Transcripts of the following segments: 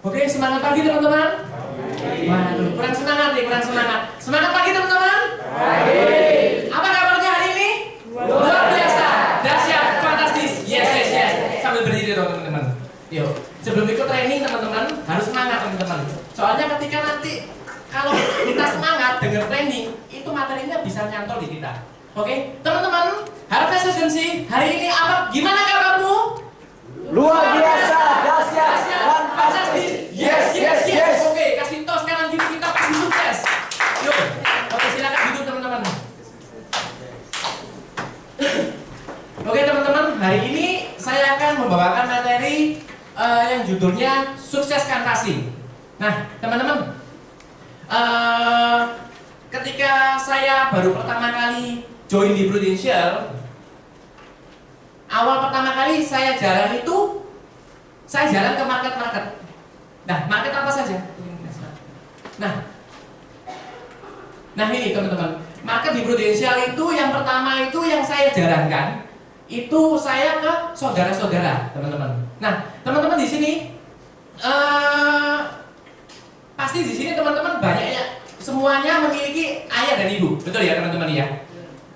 Oke, semangat pagi teman-teman. Waduh, kurang semangat nih, kurang semangat. Semangat pagi teman-teman. Apa kabarnya hari ini? Luar biasa, dahsyat, fantastis. Yes, yes, yes. Sambil berdiri dong teman-teman. Yuk, sebelum ikut training teman-teman harus semangat teman-teman. Soalnya ketika nanti kalau kita semangat dengan training, itu materinya bisa nyantol di kita. Oke, teman-teman, Harvest Agency hari ini apa? Gimana kabarmu? Luar biasa, dahsyat, fantastis. Yes, yes, yes. Oke, kasih tos kanan kiri kita pasti sukses. Yuk, oke silakan duduk teman-teman. Oke teman-teman, hari ini saya akan membawakan materi yang judulnya sukseskan kasih. Nah, teman-teman, ketika saya baru pertama kali join di Prudential, awal pertama kali saya jalan itu, saya jalan ke market-market. Nah, market apa saja? Nah ini teman-teman, market di Prudential itu yang pertama itu yang saya jalankan, itu saya ke saudara-saudara, teman-teman. Nah, teman-teman di sini, pasti di sini teman-teman banyak ya, semuanya memiliki ayah dan ibu, betul ya teman-teman ya?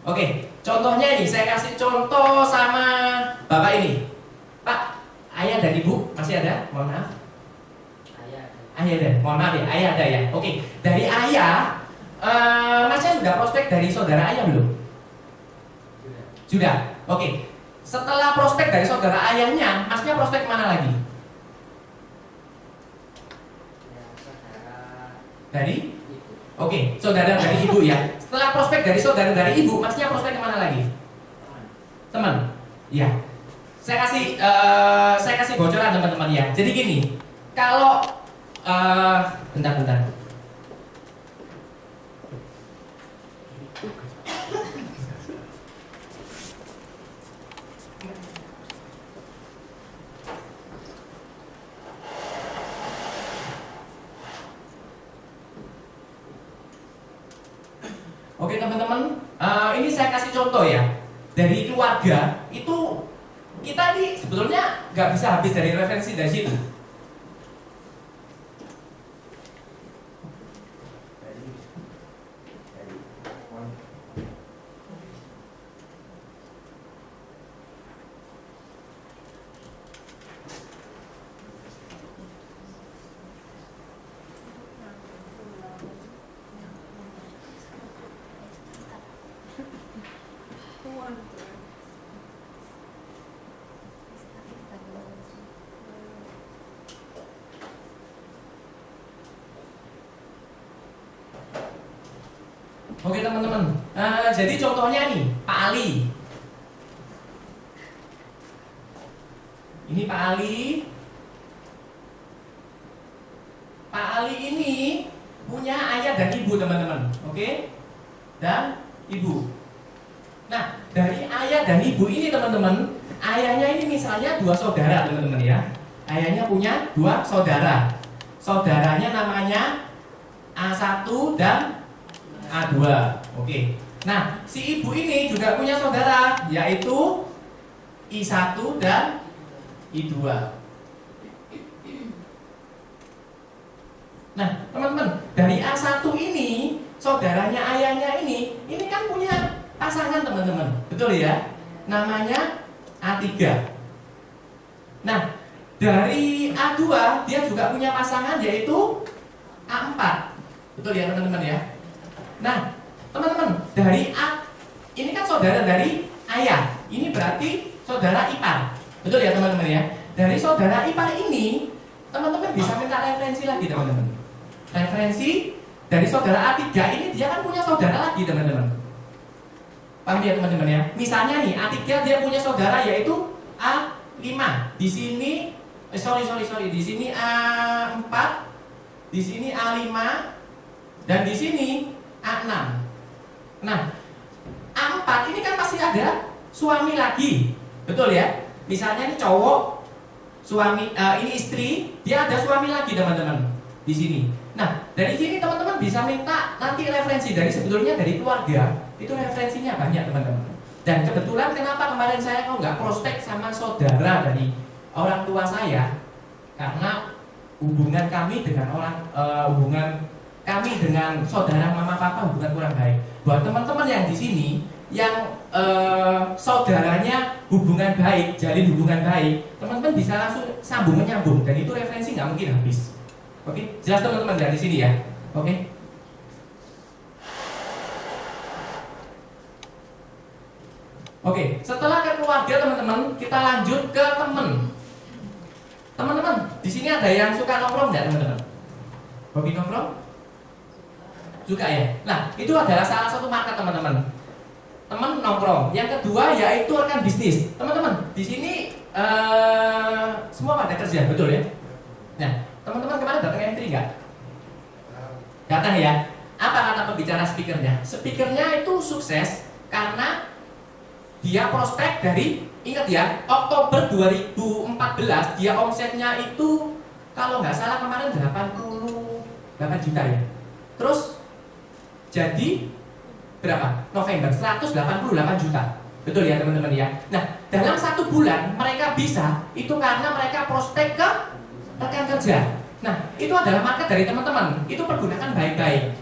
Oke, contohnya ini, saya kasih contoh sama bapak ini. Pak, ayah dan ibu masih ada? Mohon maaf. Ayah ada, mohon maaf ya, ayah ada ya. Oke, dari ayah, masnya sudah prospek dari saudara ayah belum? Sudah. Oke, setelah prospek dari saudara ayahnya, masnya prospek mana lagi? Dari? Oke, saudara dari ibu ya. Setelah prospek dari saudara dari ibu, masnya prospek kemana lagi? Teman. Ya. Saya kasih bocoran teman-teman ya. Jadi gini, kalau bentar. Oke teman-teman, ini saya kasih contoh ya. Dari keluarga itu kita ini sebetulnya nggak bisa habis dari referensi dari situ. Oke teman-teman, jadi contohnya nih Pak Ali. Ini Pak Ali. Pak Ali ini punya ayah dan ibu teman-teman, oke? Dan ibu. Nah, dari ayah dan ibu ini teman-teman, ayahnya ini misalnya dua saudara teman-teman ya. Ayahnya punya dua saudara. Saudaranya namanya A1 dan A2. Oke. Nah, si ibu ini juga punya saudara, yaitu I1 dan I2. Nah, teman-teman, dari A1 ini, saudaranya ayahnya ini kan punya pasangan teman-teman. Betul ya? Namanya A3. Nah, dari A2 dia juga punya pasangan yaitu A4. Betul ya teman-teman ya? Nah, teman-teman, dari A ini kan saudara dari ayah. Ini berarti saudara ipar. Betul ya teman-teman ya? Dari saudara ipar ini, teman-teman bisa minta referensi lagi teman-teman. Referensi dari saudara A3 ini dia kan punya saudara lagi teman-teman. Paham ya teman-teman ya? Misalnya nih A3 dia punya saudara yaitu A5. Di sini di sini A4, di sini A5 dan di sini A6. Nah, A4 ini kan pasti ada suami lagi. Betul ya? Misalnya ini cowok, suami ini istri, dia ada suami lagi teman-teman di sini. Nah, dari sini teman-teman bisa minta nanti referensi dari sebetulnya dari keluarga. Itu referensinya banyak teman-teman. Dan kebetulan kenapa kemarin saya kok nggak prospek sama saudara dari orang tua saya? Karena hubungan kami dengan hubungan kami dengan saudara mama papa hubungan kurang baik. Buat teman-teman yang di sini yang saudaranya hubungan baik, jalin hubungan baik, teman-teman bisa langsung sambung menyambung dan itu referensi nggak mungkin habis. Oke, jelas teman-teman dari sini ya. Oke. Oke, setelah ke keluarga teman-teman, kita lanjut ke teman. Teman-teman, di sini ada yang suka nongkrong nggak teman-teman? Hobi nongkrong? Suka ya. Nah, itu adalah salah satu market teman-teman. Teman nongkrong. Yang kedua yaitu rekan bisnis. Teman-teman, di sini semua pada kerja, betul ya? Nah, teman-teman kemarin datang M3 nggak? Datang ya. Apa kata pembicara speakernya? Speakernya itu sukses karena dia prospek dari, ingat ya, Oktober 2014 dia omsetnya itu kalau nggak salah kemarin 88 juta ya. Terus jadi berapa? November 188 juta. Betul ya teman-teman ya. Nah, dalam 1 bulan mereka bisa itu karena mereka prospek ke rekan kerja. Nah, itu adalah market dari teman-teman. Itu pergunakan baik-baik.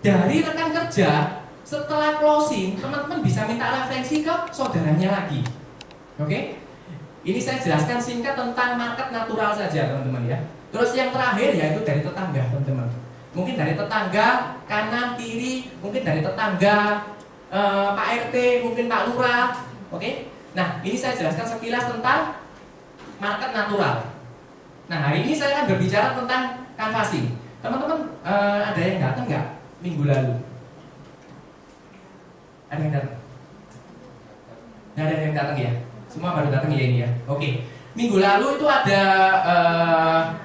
Dari rekan kerja setelah closing, teman-teman bisa minta referensi ke saudaranya lagi. Oke? Ini saya jelaskan singkat tentang market natural saja, teman-teman ya. Terus yang terakhir yaitu dari tetangga, teman-teman. Mungkin dari tetangga kanan kiri, mungkin dari tetangga Pak RT, mungkin Pak Lurah. Oke? Nah, ini saya jelaskan sekilas tentang market natural. Nah, hari ini saya akan berbicara tentang canvassing. Teman-teman, ada yang datang nggak minggu lalu? Ada yang datang? Nggak ada yang datang ya? Semua baru datang ya ini ya? Oke. Minggu lalu itu ada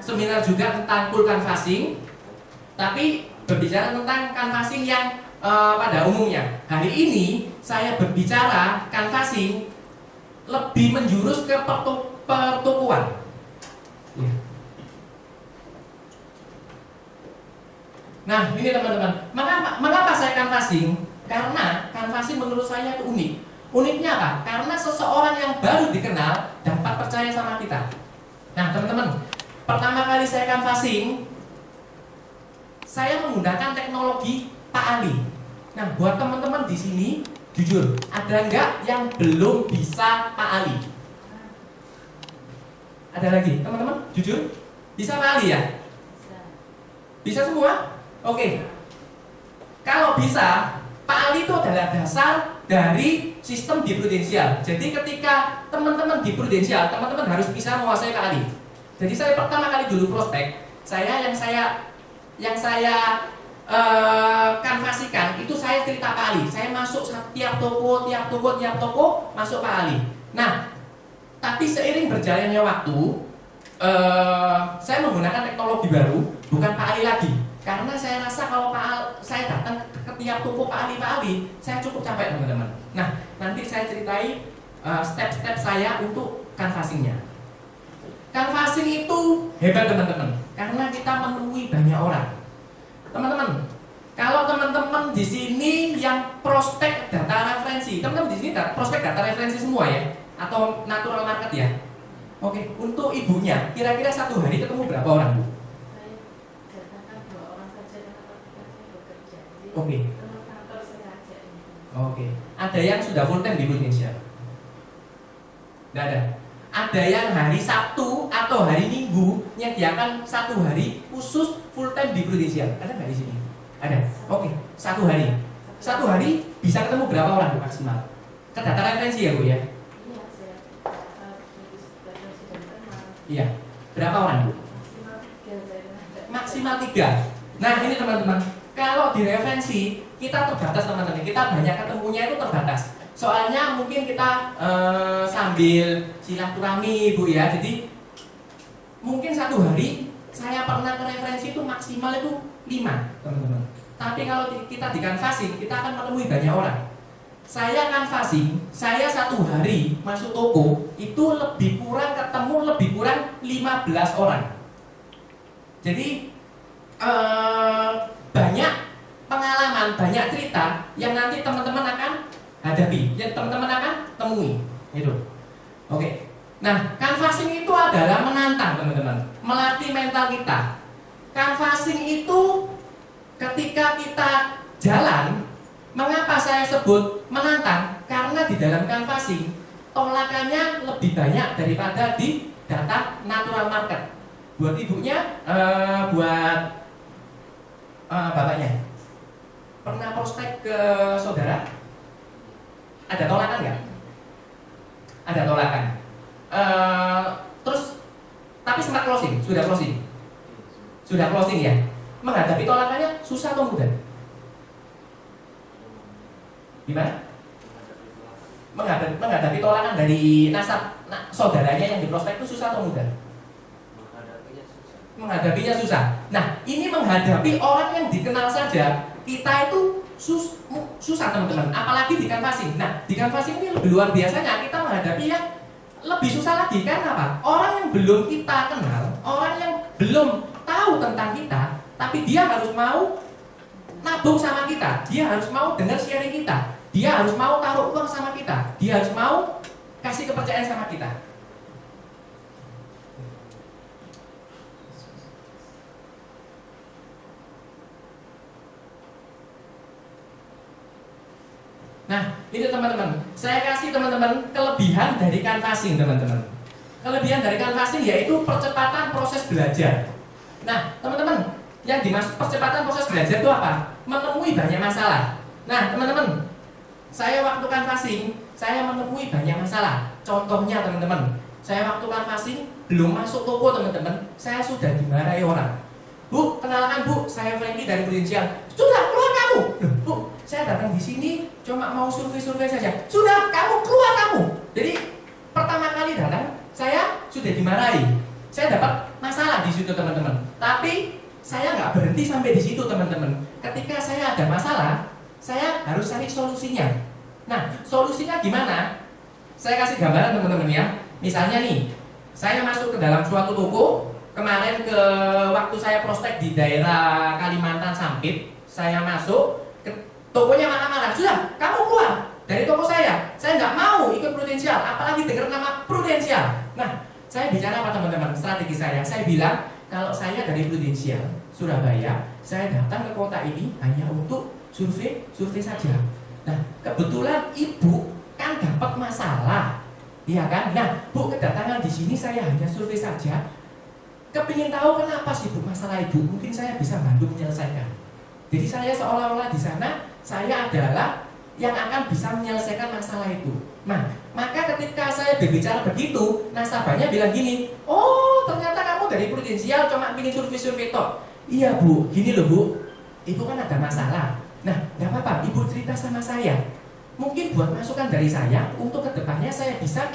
seminar juga tentang full canvassing, tapi berbicara tentang canvassing yang pada umumnya. Hari ini saya berbicara canvassing lebih menjurus ke pertokoan. Ya. Nah, ini teman-teman. Mengapa saya canvassing? Karena canvassing menurut saya itu unik. Uniknya apa? Karena seseorang yang baru dikenal dapat percaya sama kita. Nah, teman-teman, pertama kali saya canvassing, saya menggunakan teknologi Pak Ali. Nah, buat teman-teman di sini, jujur, ada nggak yang belum bisa Pak Ali? Ada lagi, teman-teman? Jujur, bisa Pak Ali ya? Bisa semua? Oke. Kalau bisa, Pak Ali itu adalah dasar dari sistem di prudensial. Jadi ketika teman-teman di prudensial, teman-teman harus bisa menguasai Pak Ali. Jadi saya pertama kali dulu prospek, yang saya kanvasikan itu saya cerita Pak Ali. Saya masuk tiap toko masuk Pak Ali. Nah, tapi seiring berjalannya waktu, saya menggunakan teknologi baru, bukan Pak Ali lagi. Karena saya rasa kalau saya datang ke tiap toko Pak Ali, saya cukup capek teman-teman. Nah, nanti saya ceritai step-step saya untuk canvassingnya. Canvassing itu hebat teman-teman, karena kita menemui banyak orang. Teman-teman, kalau teman-teman di sini yang prospek data referensi, teman-teman di sini prospek data referensi semua ya, atau natural market ya. Oke, untuk ibunya, kira-kira 1 hari ketemu berapa orang, Bu? Oke. Oke. Ada yang sudah full time di Indonesia? Tidak ada. Ada yang hari Sabtu atau hari Minggu menyediakan 1 hari khusus full time di Indonesia. Ada nggak di sini? Ada. Oke. 1 hari. 1 hari bisa ketemu berapa orang Bu maksimal? Ke data referensi ya Bu ya? Iya. Berapa orang Bu? Maksimal 3. Nah ini teman-teman. Kalau di referensi kita terbatas teman-teman, kita banyak ketemunya itu terbatas. Soalnya mungkin kita sambil silaturahmi Bu ya. Jadi mungkin 1 hari saya pernah ke referensi itu maksimal itu 5 teman-teman. Tapi kalau kita di canvassing kita akan menemui banyak orang. Saya canvassing, saya 1 hari masuk toko itu lebih kurang ketemu lebih kurang 15 orang. Jadi banyak pengalaman, banyak cerita yang nanti teman-teman akan hadapi, yang teman-teman akan temui. Gitu. Oke. Nah, canvassing itu adalah menantang teman-teman, melatih mental kita. Canvassing itu ketika kita jalan, mengapa saya sebut menantang? Karena di dalam canvassing tolakannya lebih banyak daripada di data natural market. Buat ibunya, buat bapaknya, pernah prospek ke saudara? Ada tolakan nggak? Ada tolakan. Terus, tapi sempat closing, sudah closing ya. Menghadapi tolakannya susah atau mudah? Gimana? Menghadapi tolakan dari saudaranya yang di prospek itu susah atau mudah? Menghadapinya susah. Nah, ini menghadapi orang yang dikenal saja, kita itu susah teman-teman. Apalagi di canvassing. Nah, di canvassing ini lebih luar biasanya kita menghadapi yang lebih susah lagi. Karena apa? Orang yang belum kita kenal, orang yang belum tahu tentang kita, tapi dia harus mau nabung sama kita, dia harus mau dengar sharing kita, dia harus mau taruh uang sama kita, dia harus mau kasih kepercayaan sama kita. Nah, ini teman-teman, saya kasih teman-teman kelebihan dari canvassing teman-teman. Kelebihan dari canvassing yaitu percepatan proses belajar. Nah, teman-teman, yang dimaksud percepatan proses belajar itu apa? Menemui banyak masalah. Nah, teman-teman, saya waktu canvassing, saya menemui banyak masalah. Contohnya teman-teman, saya waktu canvassing belum masuk toko teman-teman, saya sudah dimarahi orang. Bu, kenalkan Bu, saya Franky dari Prudential. Sudah, keluar kamu. Bu, saya datang di sini cuma mau survei-survei saja. Sudah, kamu keluar kamu. Jadi pertama kali datang, saya sudah dimarahi. Saya dapat masalah di situ teman-teman. Tapi saya nggak berhenti sampai di situ teman-teman. Ketika saya ada masalah, saya harus cari solusinya. Nah, solusinya gimana? Saya kasih gambaran teman-teman ya. Misalnya nih, saya masuk ke dalam suatu toko. Kemarin ke waktu saya prospek di daerah Kalimantan Sampit, saya masuk ke tokonya marah-marah. Sudah, kamu keluar dari toko saya nggak mau ikut Prudential, apalagi dengar nama Prudential. Nah, saya bicara apa teman-teman? Strategi saya bilang kalau saya dari Prudential Surabaya, saya datang ke kota ini hanya untuk survei saja. Nah, kebetulan ibu kan dapat masalah, iya kan? Nah, Bu, kedatangan di sini saya hanya survei saja. Kepingin tahu kenapa sih Bu masalah ibu? Mungkin saya bisa bantu menyelesaikan. Jadi saya seolah-olah di sana saya adalah yang akan bisa menyelesaikan masalah itu. Nah, maka ketika saya berbicara begitu, nasabahnya bilang gini, oh ternyata kamu dari Prudential cuma ingin survei tok. Iya Bu, gini loh Bu, ibu kan ada masalah. Nah, gak apa-apa, ibu cerita sama saya. Mungkin buat masukan dari saya untuk kedepannya saya bisa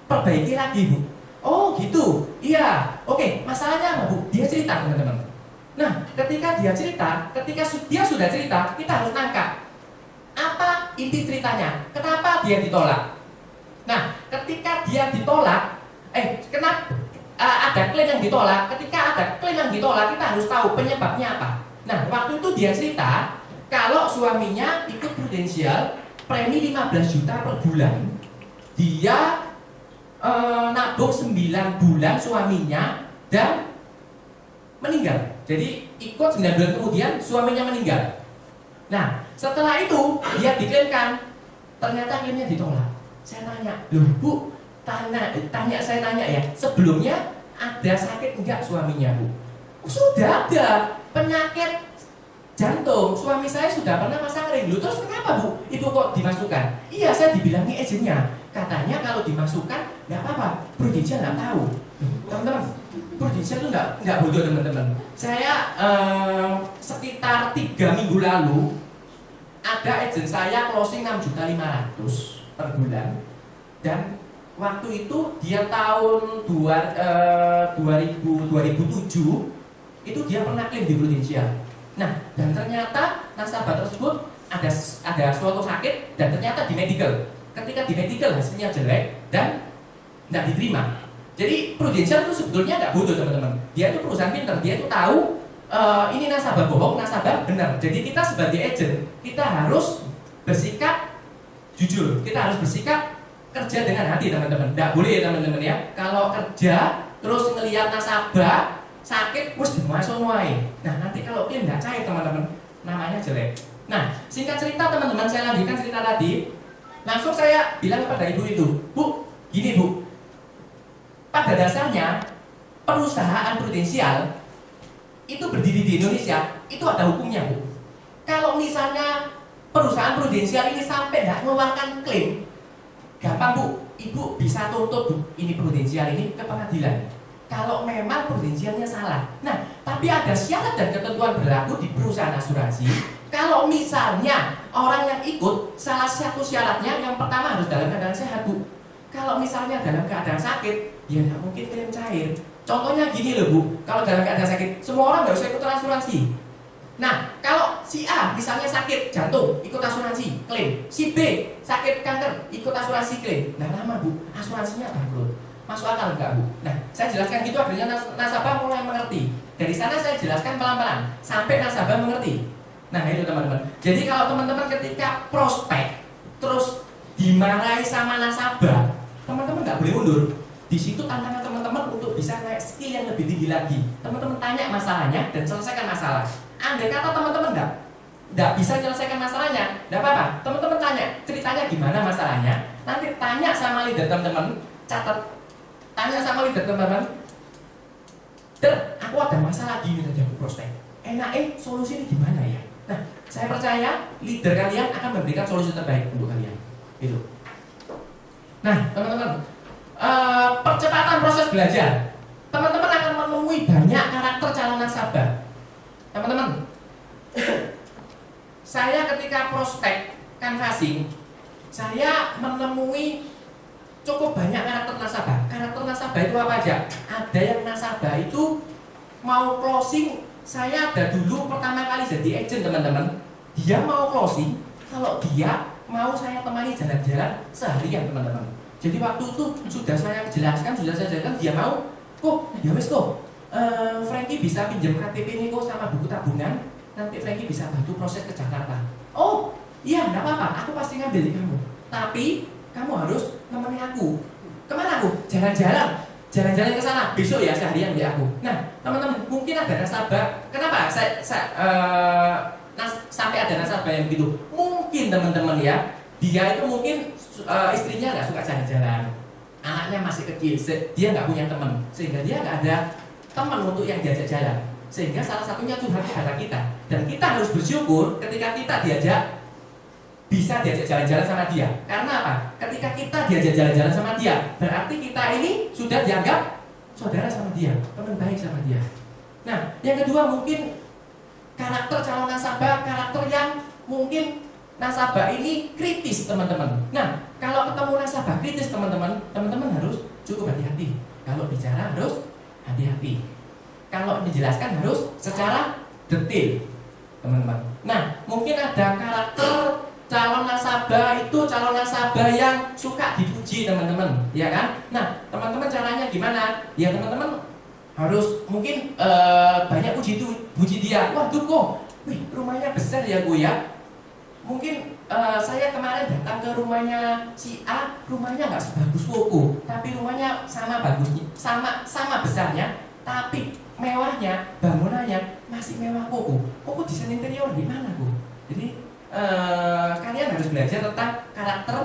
perbaiki lagi Bu. Oh gitu, iya, oke, masalahnya apa Bu? Dia cerita teman-teman. Nah, ketika dia cerita, ketika dia sudah cerita, kita harus nangkap apa inti ceritanya, kenapa dia ditolak. Nah, ketika dia ditolak, kenapa ada klaim yang ditolak? Ketika ada klaim yang ditolak, kita harus tahu penyebabnya apa. Nah, waktu itu dia cerita, kalau suaminya ikut Prudential, premi 15 juta per bulan, dia nabung 9 bulan suaminya dan meninggal. Jadi ikut 9 bulan kemudian suaminya meninggal. Nah, setelah itu dia diklaimkan, ternyata klaimnya ditolak. Saya tanya, loh Bu, saya tanya ya, sebelumnya ada sakit enggak suaminya Bu? Sudah ada penyakit jantung, suami saya sudah pernah pasang ring. Loh, terus kenapa Bu? Ibu kok dimasukkan? Iya, saya dibilangi agennya. Katanya kalau dimasukkan nggak apa-apa, Prudential nggak tahu. Teman-teman, Prudential itu nggak bodoh teman-teman. Saya sekitar 3 minggu lalu ada agent saya closing 6.500.000 per bulan, dan waktu itu dia tahun 2007 itu dia pernah klaim di Prudential. Nah, dan ternyata nasabah tersebut ada suatu sakit dan ternyata di medical. Ketika di medical hasilnya jelek dan tidak diterima. Jadi Prudential itu sebetulnya nggak bodoh teman-teman. Dia itu perusahaan pinter, dia itu tahu ini nasabah bohong, nasabah benar. Jadi kita sebagai agent, kita harus bersikap jujur, kita harus bersikap kerja dengan hati teman-teman. Tidak boleh ya teman-teman ya. Kalau kerja terus ngelihat nasabah sakit, wes masuk wae. Nah nanti kalau dia nggak cair teman-teman, namanya jelek. Nah singkat cerita teman-teman, saya lanjutkan cerita tadi. Langsung saya bilang kepada ibu itu, Bu, gini Bu, pada dasarnya perusahaan prudensial itu berdiri di Indonesia, itu ada hukumnya Bu. Kalau misalnya perusahaan prudensial ini sampai nggak mengeluarkan klaim, gampang Bu, ibu bisa tuntut Bu, ini prudensial ini ke pengadilan. Kalau memang prudensialnya salah. Nah, tapi ada syarat dan ketentuan berlaku di perusahaan asuransi. Kalau misalnya orang yang ikut, salah satu syaratnya yang pertama harus dalam keadaan sehat Bu. Kalau misalnya dalam keadaan sakit, ya nggak mungkin klaim cair. Contohnya gini loh Bu, kalau dalam keadaan sakit, semua orang nggak usah ikut asuransi. Nah, kalau si A misalnya sakit jantung, ikut asuransi, klaim. Si B sakit kanker, ikut asuransi, klaim. Nah lama Bu, asuransinya bangkrut. Masuk akal enggak Bu? Nah, saya jelaskan gitu akhirnya nasabah mulai mengerti. Dari sana saya jelaskan pelan-pelan sampai nasabah mengerti. Nah itu teman-teman. Jadi kalau teman-teman ketika prospek terus dimarahi sama nasabah, teman-teman nggak boleh mundur. Di situ tantangan teman-teman untuk bisa naik skill yang lebih tinggi lagi. Teman-teman tanya masalahnya dan selesaikan masalah. Andai kata teman-teman nggak bisa menyelesaikan masalahnya, nggak apa-apa. Teman-teman tanya ceritanya gimana masalahnya. Nanti tanya sama leader teman-teman, catat. Tanya sama leader teman-teman. Aku ada masalah gini tadi aku prospek. Solusi ini gimana ya? Nah, saya percaya leader kalian akan memberikan solusi terbaik untuk kalian. Itu. Nah, teman-teman, percepatan proses belajar. Teman-teman akan menemui banyak karakter calon nasabah. Teman-teman, saya ketika prospek canvassing, saya menemui cukup banyak karakter nasabah. Karakter nasabah itu apa aja? Ada yang nasabah itu mau closing. Saya ada dulu pertama kali jadi agent teman-teman. Dia mau closing, kalau dia mau saya temani jalan-jalan seharian teman-teman. Jadi waktu itu sudah saya jelaskan, dia mau, kok ya wes kok, Frankie bisa pinjam KTP ini kok sama buku tabungan. Nanti Frankie bisa bantu proses ke Jakarta. Oh iya, enggak apa-apa, aku pasti ngambil di kamu. Tapi kamu harus nemenin aku. Kemana aku? Jalan-jalan ke sana. Besok ya seharian di aku. Nah, teman-teman, mungkin ada nasabah. Kenapa sampai ada nasabah yang begitu? Mungkin teman-teman ya, dia itu mungkin istrinya nggak suka jalan-jalan, anaknya masih kecil, dia nggak punya teman, sehingga dia nggak ada teman untuk yang diajak jalan. Sehingga salah satunya curhat kepada kita. Dan kita harus bersyukur ketika kita bisa diajak jalan-jalan sama dia. Karena apa? Ketika kita diajak jalan-jalan sama dia, berarti kita ini sudah dianggap saudara sama dia, teman baik sama dia. Nah, yang kedua mungkin karakter calon nasabah, karakter yang mungkin nasabah ini kritis teman-teman. Nah, kalau ketemu nasabah kritis teman-teman harus cukup hati-hati. Kalau bicara harus hati-hati. Kalau dijelaskan harus secara detail teman-teman. Nah, mungkin ada karakter calon nasabah itu calon nasabah yang suka dipuji teman-teman, ya kan? Nah, teman-teman caranya gimana? Ya teman-teman harus mungkin banyak puji dia. Waduh kok, wih rumahnya besar ya Bu ya. Mungkin saya kemarin datang ke rumahnya si A, rumahnya nggak sebagus Koko, tapi rumahnya sama bagusnya, sama besarnya, tapi mewahnya, bangunannya masih mewah Koko. Koko desain interior di mana Bu? Jadi kalian harus belajar tentang karakter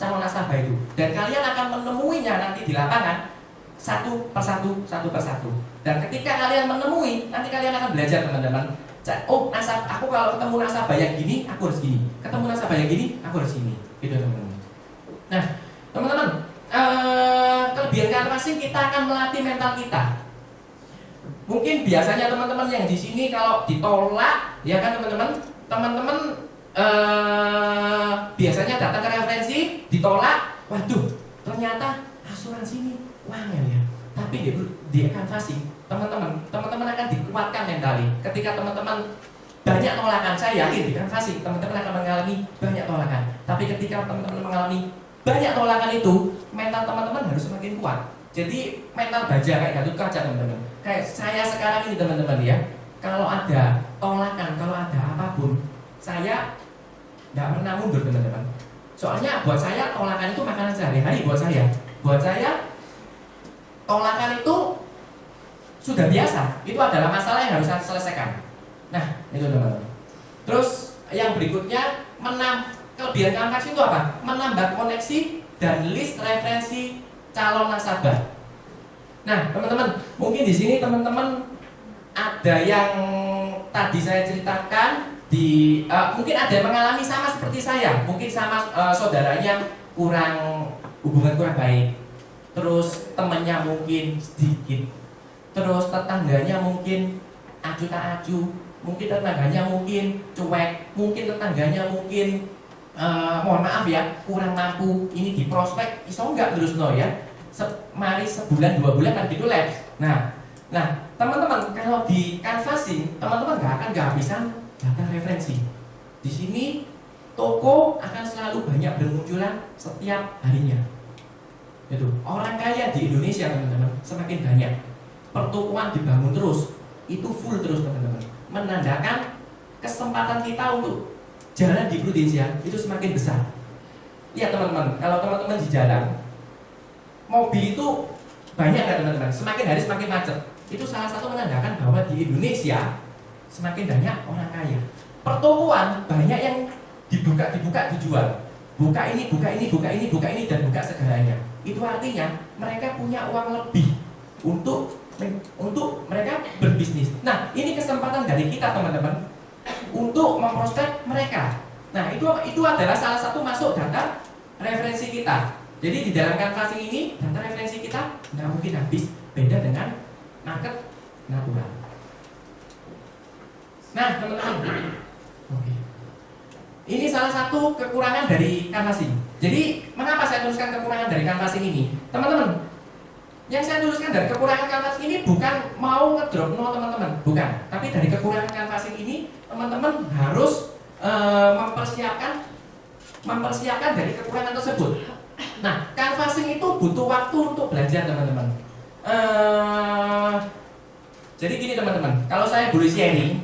calon nasabah itu, dan kalian akan menemuinya nanti di lapangan satu persatu. Dan ketika kalian menemui, nanti kalian akan belajar teman-teman. Oh, aku kalau ketemu nasabah yang gini, aku harus gini. Ketemu nasabah yang gini, aku harus gini. Gitu teman-teman. Nah, teman-teman, kelebihan canvassing kita akan melatih mental kita. Mungkin biasanya teman-teman yang di sini kalau ditolak, ya kan teman-teman biasanya datang ke referensi, ditolak, waduh, ternyata asuransi ini wangel ya. Tapi di canvassing, teman-teman akan dikuatkan mentally. Ketika teman-teman banyak tolakan, saya yakin di canvassing teman-teman akan mengalami banyak tolakan. Tapi ketika teman-teman mengalami banyak tolakan itu, mental teman-teman harus semakin kuat. Jadi mental baja kayak Gatot Kaca teman-teman. Kayak saya sekarang ini teman-teman ya, kalau ada tolakan, kalau ada apapun, saya tidak pernah mundur teman-teman. Soalnya buat saya tolakan itu makanan sehari-hari buat saya. Buat saya tolakan itu sudah biasa. Itu adalah masalah yang harus saya selesaikan. Nah, itu teman-teman. Terus yang berikutnya, kelebihan Canvas itu apa? Menambah koneksi dan list referensi calon nasabah. Nah, teman-teman, mungkin di sini teman-teman ada yang tadi saya ceritakan mungkin ada yang mengalami sama seperti saya, mungkin sama saudaranya hubungan kurang baik, terus temannya mungkin sedikit, terus tetangganya mungkin acu tak acu, mungkin tetangganya mungkin cuek, mungkin tetangganya mungkin mohon maaf ya kurang mampu, ini di prospek iso enggak terus no ya, mari sebulan 2 bulan kan gitu lapse. Nah teman-teman, kalau di canvassing teman-teman nggak akan kehabisan data referensi. Di sini toko akan selalu banyak bermunculan setiap harinya. Itu orang kaya di Indonesia teman-teman semakin banyak, pertokoan dibangun terus, itu full terus teman-teman, menandakan kesempatan kita untuk jalan di Prudensial itu semakin besar. Lihat teman-teman, kalau teman-teman di jalan, mobil itu banyak kan teman-teman, semakin hari semakin macet. Itu salah satu menandakan bahwa di Indonesia semakin banyak orang kaya. Pertokoan banyak yang dibuka dijual. Buka ini, dan buka segalanya. Itu artinya mereka punya uang lebih untuk mereka berbisnis. Nah, ini kesempatan dari kita teman-teman untuk memprospek mereka. Nah, itu adalah salah satu masuk data referensi kita. Jadi di dalam canvassing ini data referensi kita nggak mungkin habis, beda dengan market natural. Nah, teman-teman, oke. Ini salah satu kekurangan dari canvassing. Jadi, mengapa saya tuliskan kekurangan dari canvassing ini? Teman-teman, yang saya tuliskan dari kekurangan canvassing ini bukan mau ngedrop no teman-teman, bukan. Tapi dari kekurangan canvassing ini, teman-teman harus mempersiapkan dari kekurangan tersebut. Nah, canvassing itu butuh waktu untuk belajar teman-teman. Jadi gini teman-teman, kalau saya boleh sharing,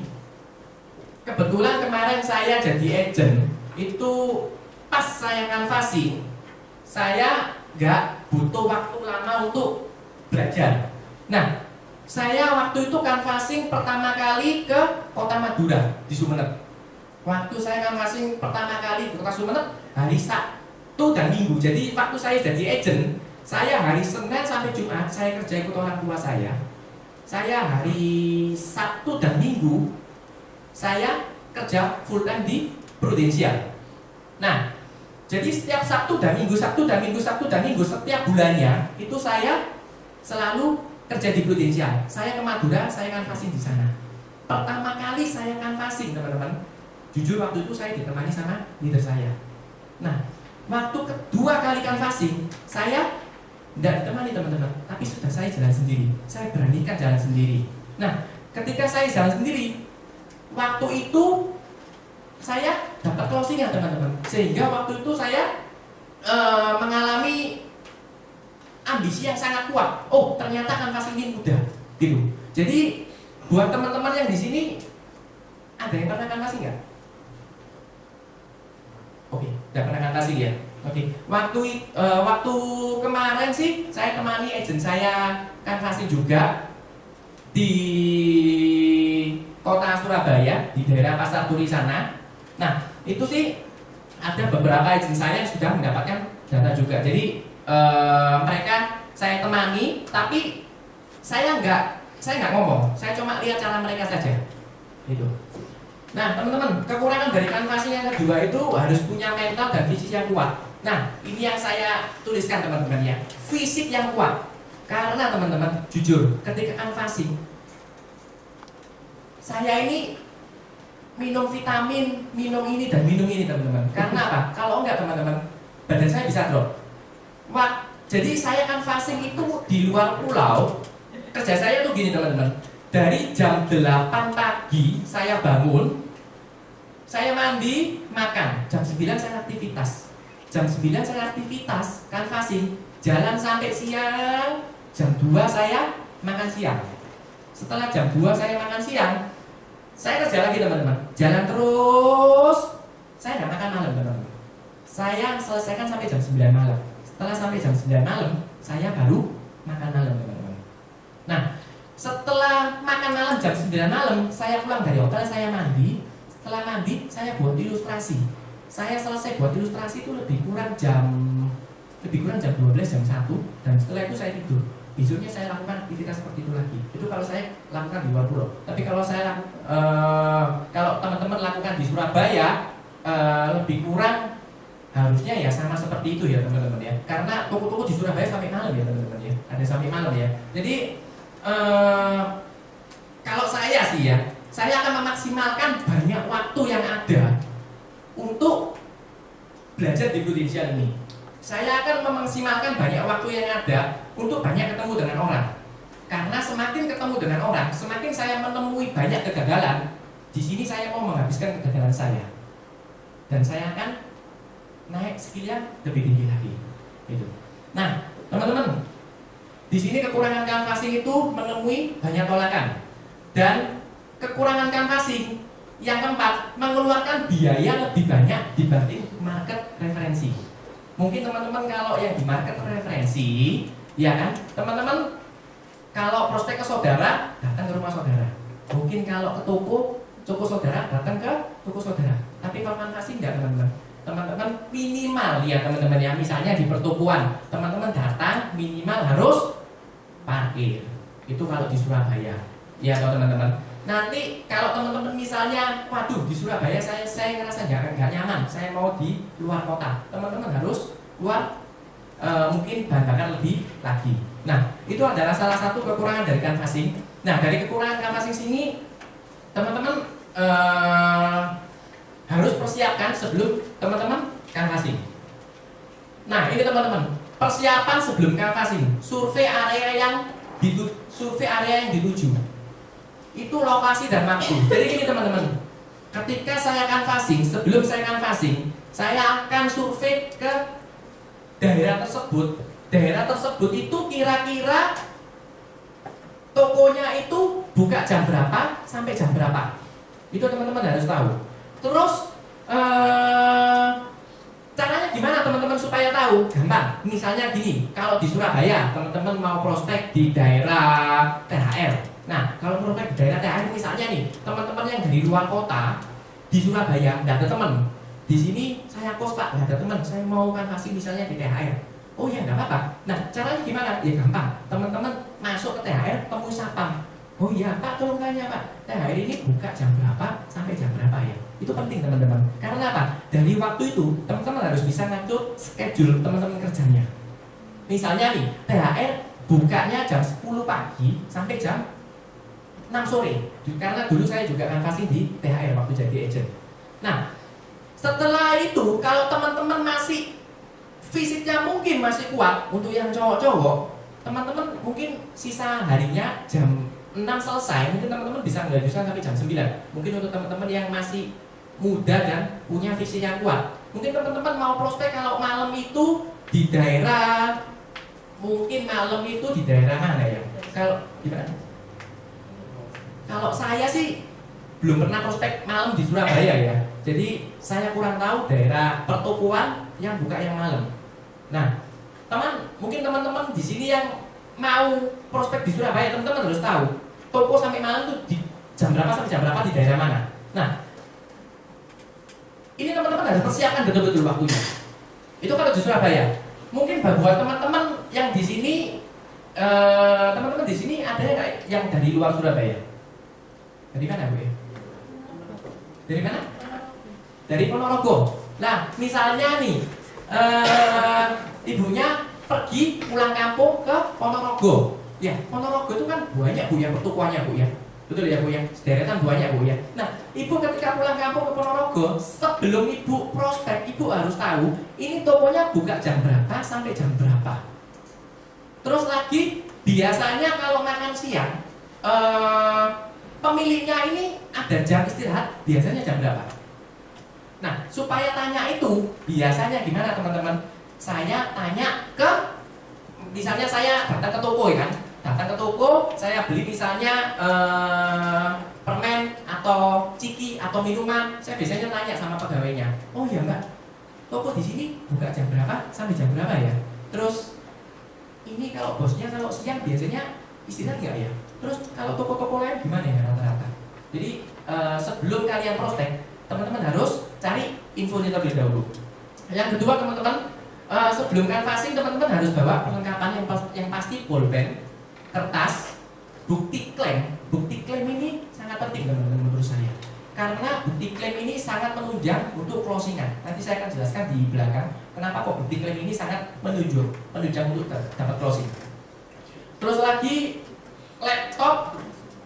kebetulan kemarin saya jadi agent, itu pas saya canvassing, saya nggak butuh waktu lama untuk belajar. Nah, saya waktu itu canvassing pertama kali ke Kota Madura di Sumeneb. Waktu saya canvassing pertama kali ke Kota Sumeneb hari Sabtu dan Minggu. Jadi waktu saya jadi agent, saya hari Senin sampai Jumat saya kerja ikut orang tua saya. Saya hari Sabtu dan Minggu saya kerja full time di Prudensial. Nah, jadi setiap Sabtu dan Minggu setiap bulannya itu saya selalu kerja di Prudensial. Saya ke Madura, saya canvassing di sana. Pertama kali saya canvassing teman-teman, jujur waktu itu saya ditemani sama leader saya. Nah, waktu kedua kali canvassing saya tidak ditemani teman-teman, tapi sudah saya jalan sendiri. Saya beranikan jalan sendiri. Nah, ketika saya jalan sendiri, waktu itu saya dapat closing ya teman-teman. Sehingga waktu itu saya mengalami ambisi yang sangat kuat. Oh, ternyata canvassing ini mudah, gitu. Jadi buat teman-teman yang di sini, ada yang pernah canvassing nggak? Oke, tidak pernah canvassing ya. Oke, waktu kemarin sih saya temani agent saya canvassing juga di kota Surabaya, di daerah Pasar Turi sana. Nah, itu sih ada beberapa agent saya yang sudah mendapatkan data juga. Jadi mereka saya temani, tapi saya nggak ngomong, saya cuma lihat cara mereka saja. Gitu. Nah, teman-teman, kekurangan dari canvassing yang kedua itu harus punya mental dan fisik yang kuat. Nah, ini yang saya tuliskan teman-teman ya, fisik yang kuat. Karena teman-teman, jujur, ketika canvassing, saya ini minum vitamin, minum ini dan minum ini teman-teman. Karena apa? Kalau enggak teman-teman, badan saya bisa drop. Jadi saya canvassing itu di luar pulau. Kerja saya tuh gini teman-teman. Dari jam 8 pagi saya bangun, saya mandi, makan. Jam 9 saya aktivitas. Jam 9 saya aktivitas, canvassing. Jalan sampai siang. Jam 2 saya makan siang. Setelah jam 2 saya makan siang, saya kerja lagi teman-teman. Jalan terus. Saya nggak makan malam teman-teman. saya selesaikan sampai jam 9 malam. Setelah sampai jam 9 malam, saya baru makan malam, teman-teman. Nah, setelah makan malam jam 9 malam, saya pulang dari hotel, saya mandi. Setelah mandi, saya buat ilustrasi. Saya selesai buat ilustrasi itu lebih kurang jam 12, jam 1. Dan setelah itu saya tidur. Besoknya saya lakukan aktivitas seperti itu lagi. Itu kalau saya lakukan di luar pulau. Tapi kalau kalau teman-teman lakukan di Surabaya, lebih kurang harusnya ya sama seperti itu ya teman-teman ya. Karena toko-toko di Surabaya sampai malam ya teman-teman ya. Ada sampai malam ya. Jadi kalau saya sih ya, saya akan memaksimalkan banyak waktu yang ada untuk belajar di Prudential ini. Saya akan memaksimalkan banyak waktu yang ada untuk banyak ketemu dengan orang. Karena semakin ketemu dengan orang, semakin saya menemui banyak kegagalan. Di sini saya mau menghabiskan kegagalan saya, dan saya akan naik skillnya lebih tinggi lagi. Gitu. Nah, teman-teman, di sini kekurangan canvassing itu menemui banyak tolakan, dan kekurangan canvassing yang keempat mengeluarkan biaya lebih banyak dibanding market referensi. Mungkin teman-teman kalau yang di market referensi, ya kan, teman-teman kalau prospek ke saudara datang ke rumah saudara. Mungkin kalau ke toko saudara datang ke toko saudara. Tapi kalau canvassing enggak, teman-teman. Teman-teman minimal ya teman-teman ya, misalnya di pertokoan, teman-teman datang minimal harus parkir. Itu kalau di Surabaya. Ya teman-teman. Nanti kalau teman-teman misalnya, waduh di Surabaya saya ngerasa nggak nyaman, saya mau di luar kota, teman-teman harus keluar mungkin bahan bakar lebih lagi. Nah, itu adalah salah satu kekurangan dari canvassing. Nah, dari kekurangan canvassing sini, teman-teman harus persiapkan sebelum teman-teman canvassing. Nah, ini teman-teman, persiapan sebelum canvassing, survei area yang dituju. Itu lokasi dan waktu. Jadi gini teman-teman, ketika saya canvassing, sebelum saya canvassing, saya akan survei ke daerah tersebut. Daerah tersebut itu kira-kira tokonya itu buka jam berapa sampai jam berapa. Itu teman-teman harus tahu. Terus caranya gimana teman-teman supaya tahu? Gampang. Misalnya gini, kalau di Surabaya teman-teman mau prospek di daerah THR. Nah, kalau prospek di daerah THR misalnya nih, teman-teman yang dari luar kota di Surabaya nggak ada teman. Di sini saya kos Pak, nggak ada teman. Saya mau canvassing misalnya di THR. Oh ya nggak apa-apa. Nah, caranya gimana? Ya gampang. Teman-teman masuk ke THR, temui satpam. Oh iya Pak, tolong tanya Pak, THR ini buka jam berapa sampai jam berapa ya? Itu penting teman-teman. Karena apa? Dari waktu itu teman-teman harus bisa ngatur schedule teman-teman kerjanya. Misalnya nih, THR bukanya jam 10 pagi sampai jam 6 sore. Karena dulu saya juga canvassing di THR waktu jadi agent. Nah, setelah itu kalau teman-teman masih fisiknya mungkin masih kuat, untuk yang cowok-cowok, teman-teman mungkin sisa harinya jam 6 selesai, mungkin teman-teman bisa ngelanjutkan sampai jam 9. Mungkin untuk teman-teman yang masih muda dan punya visi yang kuat, mungkin teman-teman mau prospek kalau malam itu di daerah, mungkin malam itu di daerah mana ya? Kalau gimana? Kalau saya sih belum pernah prospek malam di Surabaya ya. Jadi saya kurang tahu daerah pertokoan yang buka yang malam. Nah, mungkin teman-teman di sini yang mau prospek di Surabaya, teman-teman harus tahu toko sampai malam itu di jam berapa sampai jam berapa di daerah mana. Nah, ini teman-teman harus persiapkan betul-betul waktunya. Itu kalau di Surabaya. Mungkin buat teman-teman yang di sini, teman-teman di sini ada nggak yang dari luar Surabaya? Dari mana Bu ya? Dari mana? Dari Ponorogo. Nah, misalnya nih, ibunya pergi pulang kampung ke Ponorogo. Ya, Ponorogo itu kan banyak Bu ya pertukuannya Bu ya. Betul ya Bu ya, sederetan banyak Bu ya. Nah, ibu ketika pulang kampung ke Ponorogo, sebelum ibu prospek, ibu harus tahu ini tokonya buka jam berapa sampai jam berapa. Terus lagi, biasanya kalau makan siang, pemiliknya ini ada jam istirahat, biasanya jam berapa? Nah, supaya tanya itu, biasanya gimana teman-teman? Saya tanya ke, misalnya saya datang ke toko ya kan, datang ke toko, saya beli misalnya permen atau ciki atau minuman, saya biasanya tanya sama pegawainya, oh ya Mbak, toko di sini buka jam berapa sampai jam berapa ya? Terus ini kalau bosnya kalau siang biasanya istirahat nggak ya? Terus kalau toko-toko lain gimana ya rata-rata? Jadi sebelum kalian prospek, teman-teman harus cari infonya terlebih dahulu. Yang kedua teman-teman, sebelum canvassing teman-teman harus bawa perlengkapan yang pasti pulpen, kertas, bukti klaim. Bukti klaim ini sangat penting teman-teman menurut saya. Karena bukti klaim ini sangat menunjang untuk closingan. Nanti saya akan jelaskan di belakang kenapa kok bukti klaim ini sangat menunjang untuk dapat closing. Terus lagi laptop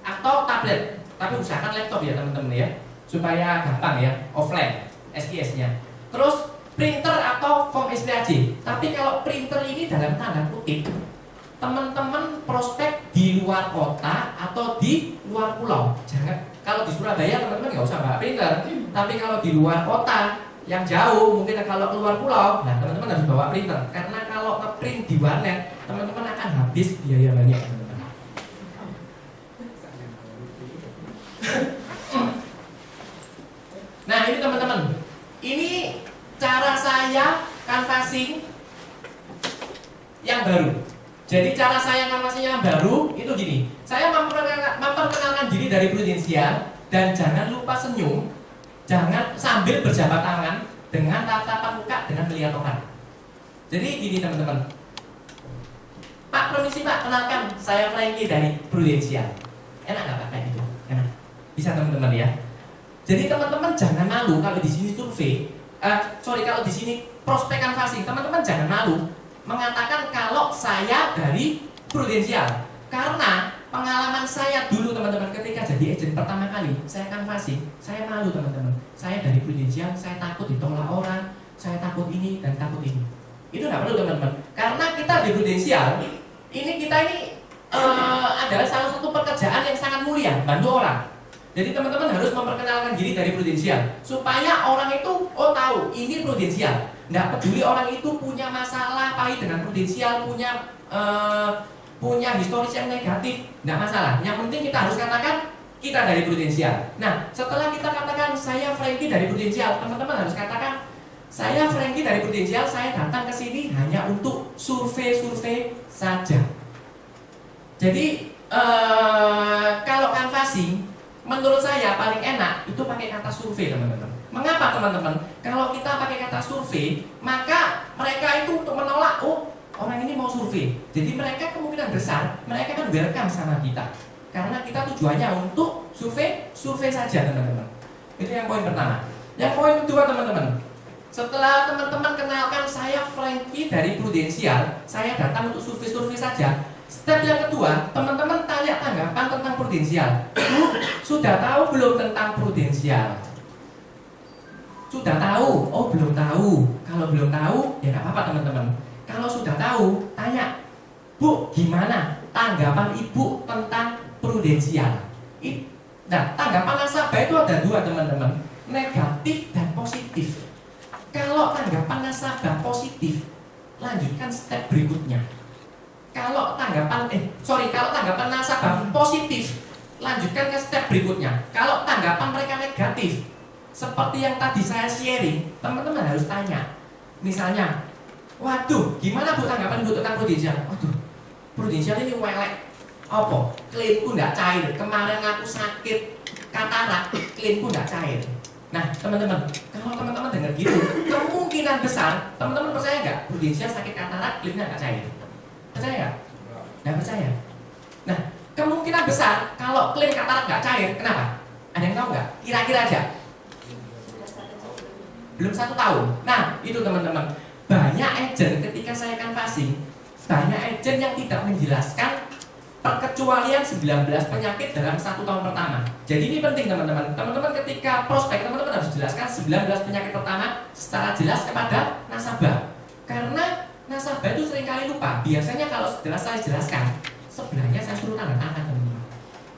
atau tablet. Tapi usahakan laptop ya teman-teman ya, supaya gampang ya, offline SKS-nya. Terus printer atau form SPAJ. Tapi kalau printer ini dalam tanda kutip, teman-teman prospek di luar kota atau di luar pulau. Jangan, kalau di Surabaya teman-teman nggak usah bawa printer. Tapi kalau di luar kota yang jauh, mungkin kalau keluar pulau, nah teman-teman harus bawa printer. Karena kalau ngeprint di warnet, teman-teman akan habis biaya banyak teman-teman. Nah ini teman-teman, ini cara saya canvassing yang baru. Jadi cara saya canvassing yang baru itu gini. Saya memperkenalkan diri dari prudensial dan jangan lupa senyum, jangan sambil berjabat tangan dengan tatapan muka dengan melihat orang. Jadi gini teman-teman. Pak permisi Pak, kenalkan saya Franky dari prudensial. Enak nggak Pak kayak gitu? Enak. Bisa teman-teman ya. Jadi teman-teman jangan malu kalau di sini survei. Kalau di sini prospek canvassing, teman-teman jangan malu mengatakan kalau saya dari prudensial. Karena pengalaman saya dulu teman-teman ketika jadi agent pertama kali, saya canvassing, saya malu teman-teman. Saya dari prudensial, saya takut ditolak orang, saya takut ini dan takut ini. Itu nggak perlu teman-teman. Karena kita di prudensial, kita ini adalah salah satu pekerjaan yang sangat mulia, bantu orang. Jadi teman-teman harus memperkenalkan diri dari prudensial supaya orang itu tahu ini prudensial. Nggak peduli orang itu punya masalah pahit dengan prudensial, punya historis yang negatif, nggak masalah. Yang penting kita harus katakan kita dari prudensial. Nah, setelah kita katakan saya Franky dari prudensial, teman-teman harus katakan saya Franky dari prudensial, saya datang ke sini hanya untuk survei-survei saja. Jadi kalau canvassing menurut saya paling enak itu pakai kata survei teman-teman. Mengapa teman-teman? Kalau kita pakai kata survei, maka mereka itu untuk menolak, orang ini mau survei. Jadi mereka kemungkinan besar mereka kan welcome sama kita. Karena kita tujuannya untuk survei saja teman-teman. Itu yang poin pertama. Yang poin kedua teman-teman. Setelah teman-teman kenalkan saya Franky dari prudensial, saya datang untuk survei-survei saja. Step yang kedua, teman-teman tanya tanggapan tentang prudensial. Sudah tahu belum tentang prudensial? Sudah tahu? Oh belum tahu. Kalau belum tahu, ya nggak apa-apa teman-teman. Kalau sudah tahu, tanya, Bu, gimana tanggapan Ibu tentang prudensial? Nah, tanggapan nasabah itu ada dua teman-teman, negatif dan positif. Kalau tanggapan nasabah positif, lanjutkan step berikutnya. Kalau tanggapan nasabah positif, lanjutkan ke step berikutnya. Kalau tanggapan mereka negatif, seperti yang tadi saya sharing, teman-teman harus tanya. Misalnya, waduh, gimana Bu tanggapan Bu tentang prudensial? Waduh, prudensial ini welek. Apa? Klaimku nggak cair. Kemarin aku sakit katarak, klaimku nggak cair. Nah, teman-teman, kalau teman-teman dengar gitu, kemungkinan besar, teman-teman percaya nggak? Prudensial sakit katarak, klaimnya nggak cair. Percaya nggak? Nggak percaya. Nah, kemungkinan besar kalau klaim katarak nggak cair, kenapa? Ada yang tahu nggak? Kira-kira aja. Belum 1 tahun. Nah, itu teman-teman. Banyak agent ketika saya canvassing, banyak agent yang tidak menjelaskan perkecualian 19 penyakit dalam 1 tahun pertama. Jadi ini penting teman-teman. Teman-teman ketika prospek, teman-teman harus jelaskan 19 penyakit pertama secara jelas kepada nasabah. Karena nasabah itu seringkali lupa. Biasanya kalau setelah saya jelaskan, sebenarnya saya suruh tanda tangan teman-teman.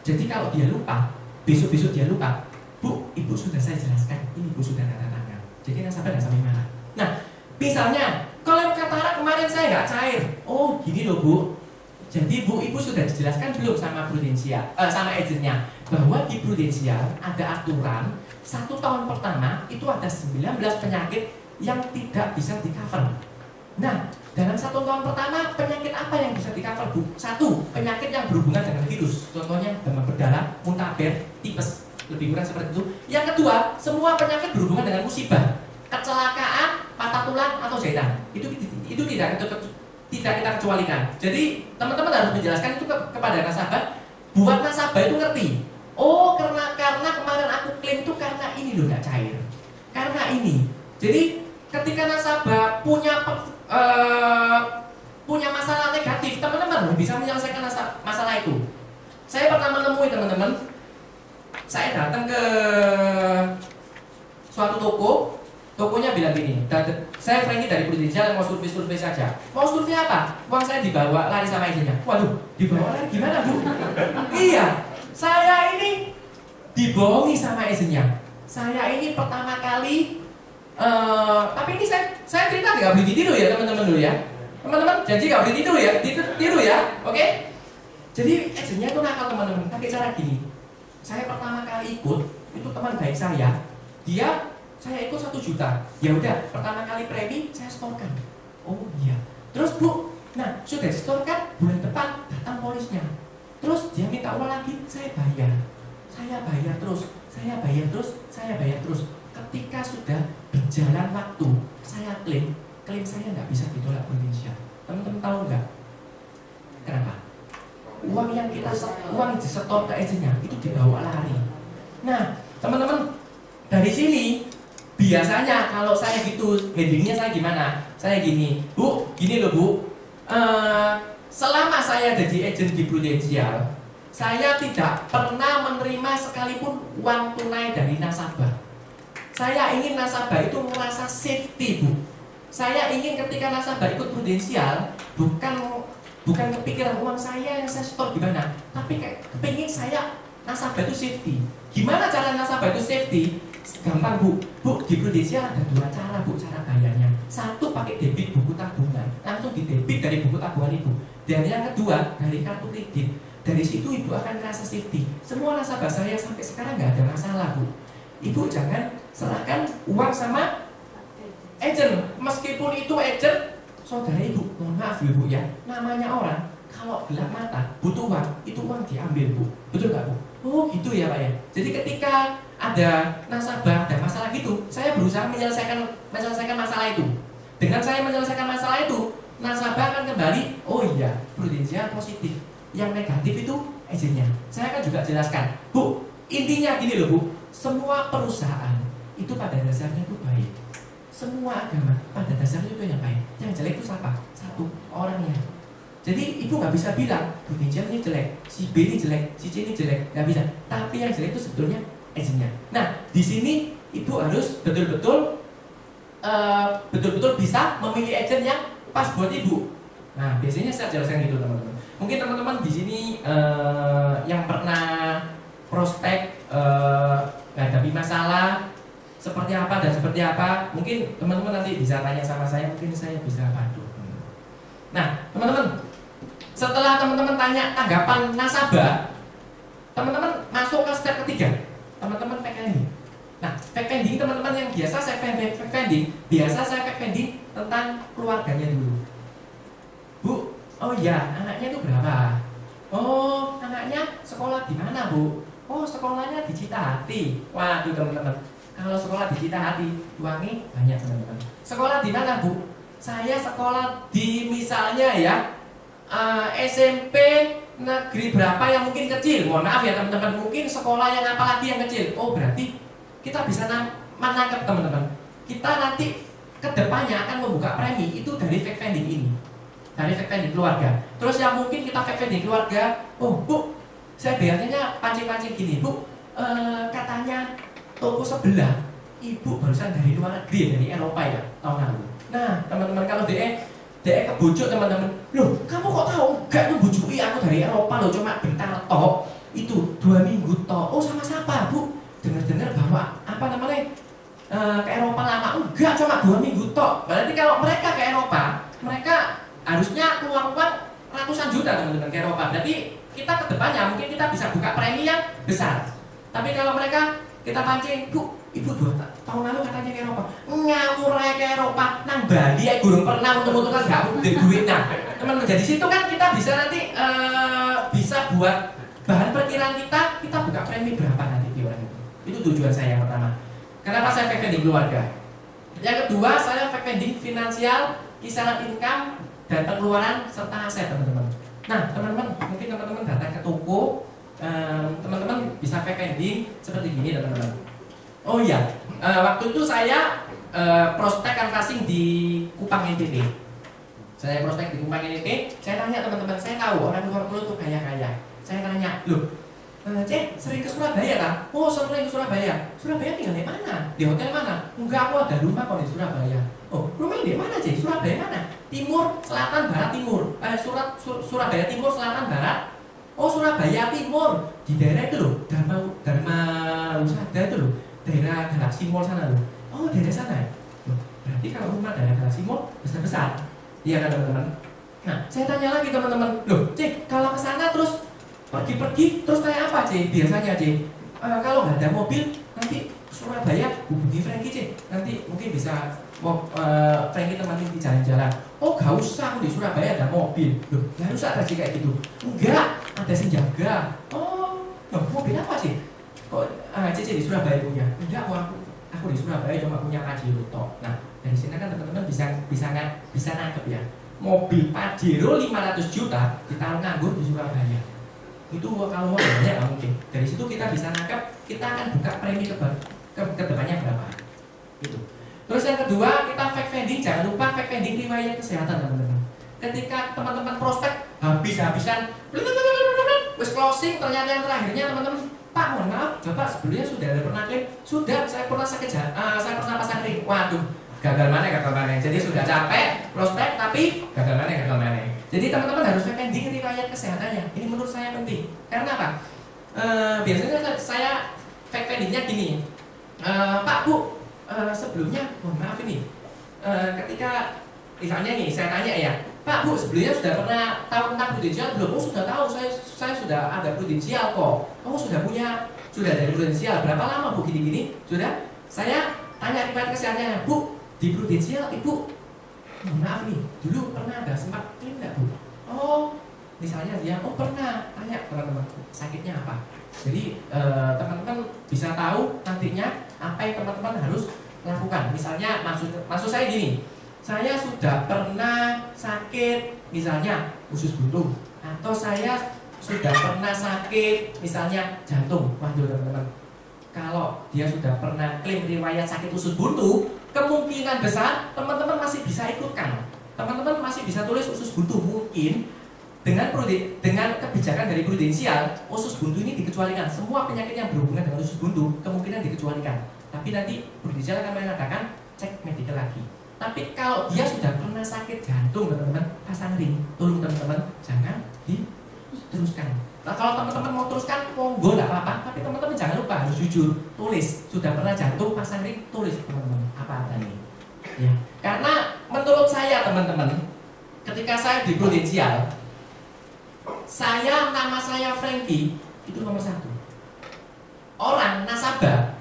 Jadi kalau dia lupa, besok-besok dia lupa, Bu, Ibu sudah saya jelaskan, ini Ibu sudah tanda tangan. Jadi nasabah tidak sampai marah. Nah, misalnya, kalau katarak kemarin saya nggak cair. Oh, gini loh Bu. Jadi Bu, Ibu sudah dijelaskan belum sama prudensial, sama agennya, bahwa di prudensial ada aturan 1 tahun pertama itu ada 19 penyakit yang tidak bisa di-cover. Nah, dalam 1 tahun pertama, penyakit apa yang bisa di-cover, Bu? 1, penyakit yang berhubungan dengan virus. Contohnya demam berdarah, muntaber, tipes, lebih kurang seperti itu. Yang kedua, semua penyakit berhubungan dengan musibah, kecelakaan, patah tulang atau jahitan. Itu tidak kita kecualikan. Jadi teman-teman harus menjelaskan itu kepada nasabah, buat nasabah itu ngerti. Oh, karena kemarin aku klaim itu karena ini loh nggak cair. Karena ini. Jadi ketika nasabah punya masalah negatif, teman-teman bisa menyelesaikan masalah itu. Saya pernah menemui teman-teman, saya datang ke suatu toko, tokonya bilang gini, saya Franky dari Prudential mau survei saja. Mau survei apa? Uang saya dibawa lari sama izinnya. Waduh, dibawa lari gimana, Bu? Iya, saya ini dibohongi sama izinnya. Saya ini pertama kali, tapi ini saya cerita nggak boleh ditiru ya teman-teman dulu ya. Teman-teman janji nggak boleh ditiru ya, tiru ya, oke? Jadi izinnya itu nakal teman-teman. Pakai cara gini. Saya pertama kali ikut, itu teman baik saya ikut 1 juta. Ya udah, pertama kali premi saya setorkan. Oh iya. Terus Bu, nah sudah setorkan, bulan depan datang polisnya. Terus dia minta uang lagi, saya bayar terus. Ketika sudah berjalan waktu, saya klaim saya nggak bisa ditolak Prudential. Teman-teman tahu nggak? Kenapa? Uang yang disetor ke agennya itu dibawa lari. Nah, teman-teman dari sini biasanya kalau saya gitu, handlingnya saya gimana? Saya gini, Bu, gini loh Bu. Selama saya jadi agent di Prudential, saya tidak pernah menerima sekalipun uang tunai dari nasabah. Saya ingin nasabah itu merasa safety, Bu. Saya ingin ketika nasabah ikut Prudential, bukan kepikiran uang saya yang saya setor gimana, tapi kayak kepingin saya nasabah itu safety. Gimana cara nasabah itu safety? Gampang Bu, di Prudential ada 2 cara Bu, cara bayarnya. 1 pakai debit buku tabungan, langsung didebit dari buku tabungan Ibu. Dan yang kedua dari kartu kredit. Dari situ Ibu akan merasa safety. Semua nasabah saya sampai sekarang nggak ada masalah Bu. Ibu jangan serahkan uang sama agent, meskipun itu agent saudara Ibu. Mohon maaf Ibu ya, namanya orang kalau gelap mata butuh uang, itu uang diambil Bu. Betul nggak Bu? Oh gitu ya Pak ya. Jadi ketika ada nasabah ada masalah gitu, saya berusaha menyelesaikan masalah itu. Dengan saya menyelesaikan masalah itu, nasabah akan kembali, oh iya Prudential positif. Yang negatif itu agennya. Saya akan juga jelaskan, Bu, intinya gini loh Bu, semua perusahaan itu pada dasarnya itu baik. Semua agama pada dasarnya itu yang baik. Yang jelek itu siapa? 1, orangnya. Jadi Ibu nggak bisa bilang Prudential ini jelek, si B ini jelek, si C ini jelek, nggak bisa. Tapi yang jelek itu sebetulnya agennya. Nah, di sini Ibu harus betul-betul bisa memilih agen yang pas buat Ibu. Nah, biasanya saya jelaskan gitu teman-teman. Mungkin teman-teman di sini yang pernah prospek menghadapi masalah seperti apa dan seperti apa, mungkin teman-teman nanti bisa tanya sama saya, mungkin saya bisa bantu. Nah, teman-teman, setelah teman-teman tanya tanggapan nasabah, teman-teman masuk ke step ketiga. Teman-teman pack pending. Nah, pack pending teman-teman yang biasa saya pack pending tentang keluarganya dulu. Bu, oh iya, anaknya itu berapa? Oh, anaknya sekolah di mana, Bu? Oh, sekolahnya di Citahati. Waduh, teman-teman. Kalau sekolah di Citahati, uangnya banyak, teman-teman. Sekolah di mana, Bu? Saya sekolah di misalnya ya SMP negeri berapa yang mungkin kecil. Mohon maaf ya teman-teman, mungkin sekolah yang apalagi yang kecil. Oh, berarti kita bisa menangkap teman-teman. Kita nanti kedepannya akan membuka premi itu dari fact finding ini. Dari fact finding keluarga. Terus yang mungkin kita fact finding keluarga, oh Bu, saya biasanya pancing-pancing gini, Bu, katanya toko sebelah Ibu barusan dari luar negeri, dari Eropa ya, tahun lalu. Nah, teman-teman, kalau DE kebujuk teman-teman, loh, kamu kok tahu? Enggak, itu bujuki aku dari Eropa loh, cuma bentar toh. Itu 2 minggu toh. Oh, sama siapa, Bu? Dengar-dengar bahwa apa namanya? Ke Eropa lama. Enggak, cuma 2 minggu toh. Berarti kalau mereka ke Eropa, mereka harusnya keluar uang ratusan juta teman-teman ke Eropa. Berarti kita ke depannya mungkin kita bisa buka premi yang besar. Tapi kalau mereka kita pancing, Bu, Ibu 2 tahun lalu katanya ke Eropa, ngawur aja ke Eropa, nang Bali ya gurung pernah untung-untung kan gak udah duit. Nah teman-teman, jadi situ kan kita bisa nanti bisa buat bahan perkiraan kita buka premi berapa nanti di orang itu tujuan saya yang pertama. Kenapa saya fact finding keluarga? Yang kedua, saya fact finding finansial, kisaran income dan pengeluaran serta aset teman-teman. Nah teman-teman, mungkin teman-teman datang ke toko, teman-teman bisa fact finding seperti gini teman-teman. Oh iya, waktu itu saya prospek canvassing di Kupang NTT. Saya prospek di Kupang NTT, saya tanya teman-teman, saya tahu orang luar pulau itu kaya-kaya. Saya tanya, loh, Cek, sering ke Surabaya kan? Oh, sering ke Surabaya. Surabaya tinggal di mana? Di hotel mana? Enggak, aku ada rumah kok di Surabaya. Oh, rumahnya di mana, Cek? Surabaya mana? Timur, selatan, barat, timur. Surabaya timur, selatan, barat. Oh, Surabaya timur. Di daerah itu loh, Dharma Husada itu loh. Daerah Galaxy Mall sana loh. Oh, daerah sana ya? Loh, berarti kalau rumah daerah Galaxy Mall besar-besar. Iya kan teman-teman? Nah, saya tanya lagi teman-teman, loh, Cek, kalau ke sana terus pergi-pergi terus kayak apa, Cek? Biasanya, Cek, kalau nggak ada mobil nanti Surabaya hubungi Frankie, Cek. Nanti mungkin bisa Frankie temenin di jalan-jalan. Oh, gak usah, di Surabaya ada mobil. Loh, gak usah Cek kayak gitu. Enggak, ada sing jaga. Oh, loh, mobil apa, Cek? Kok Cek di Surabaya punya? Enggak, aku di Surabaya cuma punya Pajero tok. Nah, dari sini kan teman-teman bisa nangkep ya. Mobil Pajero 500 juta ditaruh nganggur di Surabaya. Itu kalau mau banyak nggak mungkin. Dari situ kita bisa nangkep, kita akan buka premi ke depannya berapa. Gitu. Terus yang kedua, kita fact finding, jangan lupa fact finding riwayat kesehatan teman-teman. Ketika teman-teman prospek habis-habisan, wis closing, ternyata yang terakhirnya teman-teman, Pak, mohon maaf, Bapak sebelumnya sudah ada pernah klaim? Sudah, saya pernah sakit saya pernah pasang ring. Waduh, gagal mana. Jadi sudah capek prospek tapi gagal mana. Jadi teman-teman harus fact finding riwayat kesehatannya. Ini menurut saya penting. Karena apa? Biasanya saya fact findingnya gini. Pak, Bu, sebelumnya mohon maaf ini. Ketika misalnya nih saya tanya ya, Pak, Bu, sebelumnya sudah pernah tahu tentang prudensial belum? Oh, sudah tahu. Saya sudah ada prudensial kok. Oh, sudah dari prudensial. Berapa lama, Bu, gini-gini? Sudah. Saya tanya riwayat kesehatannya, Bu, di prudensial Ibu, maaf nih, dulu pernah ada sempat klaim nggak, Bu? Oh, misalnya dia, oh pernah. Tanya teman-teman, sakitnya apa? Jadi teman-teman bisa tahu nantinya apa yang teman-teman harus lakukan. Misalnya maksud saya gini, saya sudah pernah sakit misalnya usus buntu, atau saya sudah pernah sakit misalnya jantung. Waduh teman-teman, kalau dia sudah pernah klaim riwayat sakit usus buntu, kemungkinan besar teman-teman masih bisa ikutkan. Teman-teman masih bisa tulis usus buntu. Mungkin dengan kebijakan dari prudensial, usus buntu ini dikecualikan. Semua penyakit yang berhubungan dengan usus buntu kemungkinan dikecualikan. Tapi nanti prudensial akan mengatakan cek medical lagi. Tapi kalau dia sudah pernah sakit jantung teman-teman, pasang ring. Tolong teman-teman jangan diteruskan. Nah, kalau teman-teman mau teruskan, monggo nggak apa-apa. Tapi teman-teman jangan lupa harus jujur, tulis sudah pernah jantung, pasang ring, tulis teman-teman apa adanya. Ya, karena menurut saya teman-teman, ketika saya di prudensial, nama saya Frankie itu nomor 1. Orang nasabah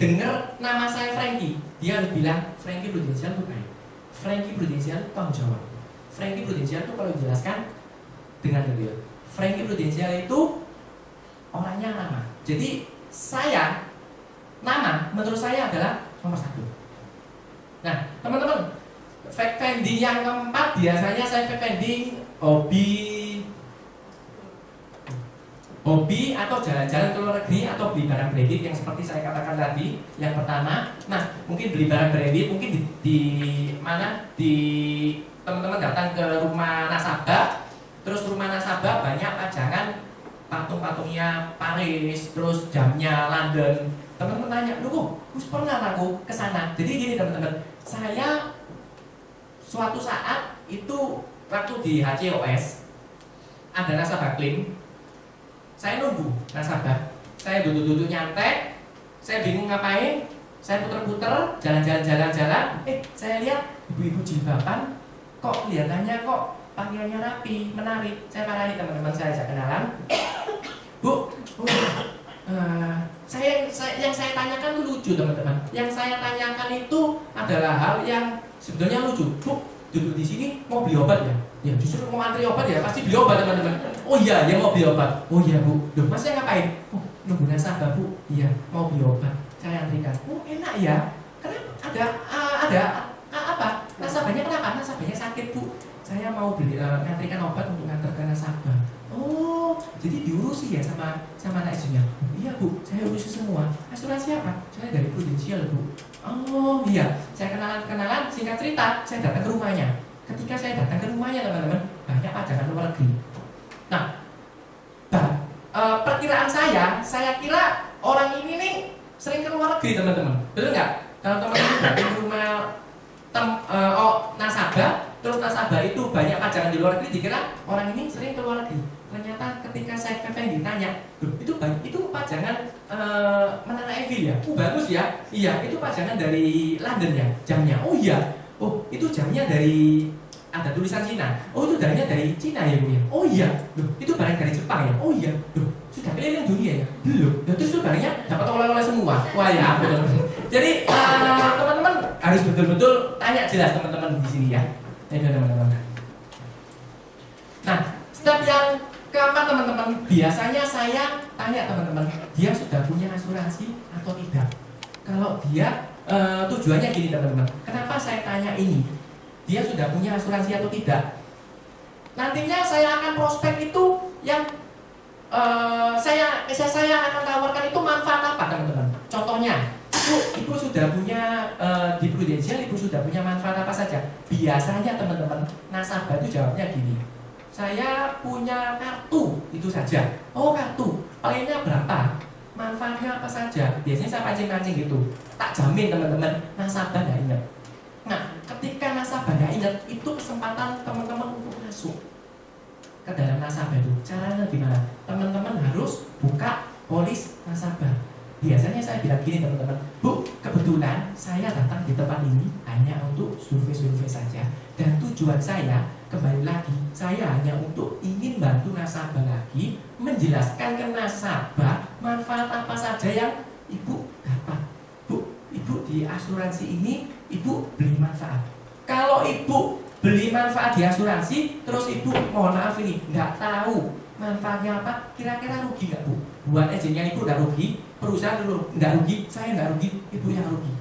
dengar nama saya Frankie, dia harus bilang Frankie prudensial itu baik. Frankie prudensial itu tanggung jawab. Frankie prudensial itu kalau dijelaskan dengan real. Frankie prudensial itu orangnya ramah. Jadi nama menurut saya adalah nomor 1. Nah teman-teman, fact finding yang keempat biasanya saya fact finding hobi atau jalan-jalan ke luar negeri atau beli barang branded yang seperti saya katakan tadi. Yang pertama, nah mungkin beli barang branded mungkin di mana di teman-teman datang ke rumah nasabah, terus rumah nasabah banyak pajangan patung-patungnya Paris, terus jamnya London. Teman-teman tanya, "Loh, kok pernah aku ke sana?" Jadi gini teman-teman, saya suatu saat itu waktu di HCOS ada nasabah klaim. Saya nunggu nasabah, saya duduk-duduk nyantai, saya bingung ngapain, saya puter-puter, jalan-jalan, saya lihat ibu-ibu jilbaban, kok kelihatannya kok pakaiannya rapi, menarik. Saya parani teman-teman saya kenalan, Bu, yang saya tanyakan itu lucu teman-teman. Yang saya tanyakan itu adalah hal yang sebetulnya lucu. Bu, duduk di sini mau beli obat ya? Ya justru mau antri obat ya, pasti beli obat teman-teman. Oh iya, dia mau beli obat. Oh iya bu, loh masnya ngapain? Oh nunggu nasabah bu. Iya, mau beli obat. Saya antrikan. Oh enak ya. Kenapa? Ada apa? Nasabahnya kenapa? Nasabahnya sakit bu. Saya mau beli ngantrikan obat untuk ngantar ke nasabah. Oh, jadi diurusi ya sama anak istrinya. Iya bu, saya urusi semua. Asuransi apa? Saya dari Prudential bu. Oh iya, saya kenalan. Singkat cerita, saya datang ke rumahnya. Ketika saya datang ke rumahnya teman-teman, banyak pajangan luar negeri. Nah, perkiraan saya kira orang ini nih sering ke luar negeri teman-teman. Betul nggak? Kalau teman-teman datang ke rumah nasabah, terus nasabah itu banyak pajangan di luar negeri, dikira orang ini sering ke luar negeri. Ternyata ketika saya ditanya, itu pajangan Menara Eiffel ya? Bagus ya? Iya, itu pajangan dari London ya, jamnya. Oh iya, oh itu jamnya dari, ada tulisan Cina. Oh itu dari Cina ya bu ya? Oh iya, loh itu barang dari Jepang ya? Oh iya, loh sudah keliling dunia ya? Belum, terus itu barangnya dapat oleh-oleh semua. Wah ya ampun. Jadi teman-teman harus betul-betul tanya jelas teman-teman di sini ya. Teman-teman. Nah, step yang keempat teman-teman, biasanya saya tanya teman-teman, dia sudah punya asuransi atau tidak? Kalau dia tujuannya gini teman-teman, kenapa saya tanya ini? Dia sudah punya asuransi atau tidak? Nantinya saya akan prospek itu yang saya akan tawarkan itu manfaat apa teman-teman? Contohnya, ibu sudah punya di Prudential, ibu sudah punya manfaat apa saja? Biasanya teman-teman nasabah itu jawabnya gini, saya punya kartu itu saja. Oh kartu, plannya berapa? Manfaatnya apa saja? Biasanya saya pancing-pancing gitu. Tak jamin teman-teman nasabah nggak ingat. Nah, ketika nasabah nggak ingat, itu kesempatan teman-teman untuk masuk ke dalam nasabah itu. Caranya gimana? Teman-teman harus buka polis nasabah. Biasanya saya bilang gini teman-teman, Bu, kebetulan saya datang di tempat ini hanya untuk survei-survei saja. Dan tujuan saya, kembali lagi, saya hanya untuk ingin bantu nasabah lagi, menjelaskan ke nasabah manfaat apa saja yang ibu dapat. Bu, ibu di asuransi ini, ibu beli manfaat. Kalau ibu beli manfaat di asuransi, terus ibu mohon maaf ini nggak tahu manfaatnya apa, kira-kira rugi nggak bu? Buat agennya ibu udah rugi, perusahaan dulu nggak rugi, saya nggak rugi, ibu yang rugi.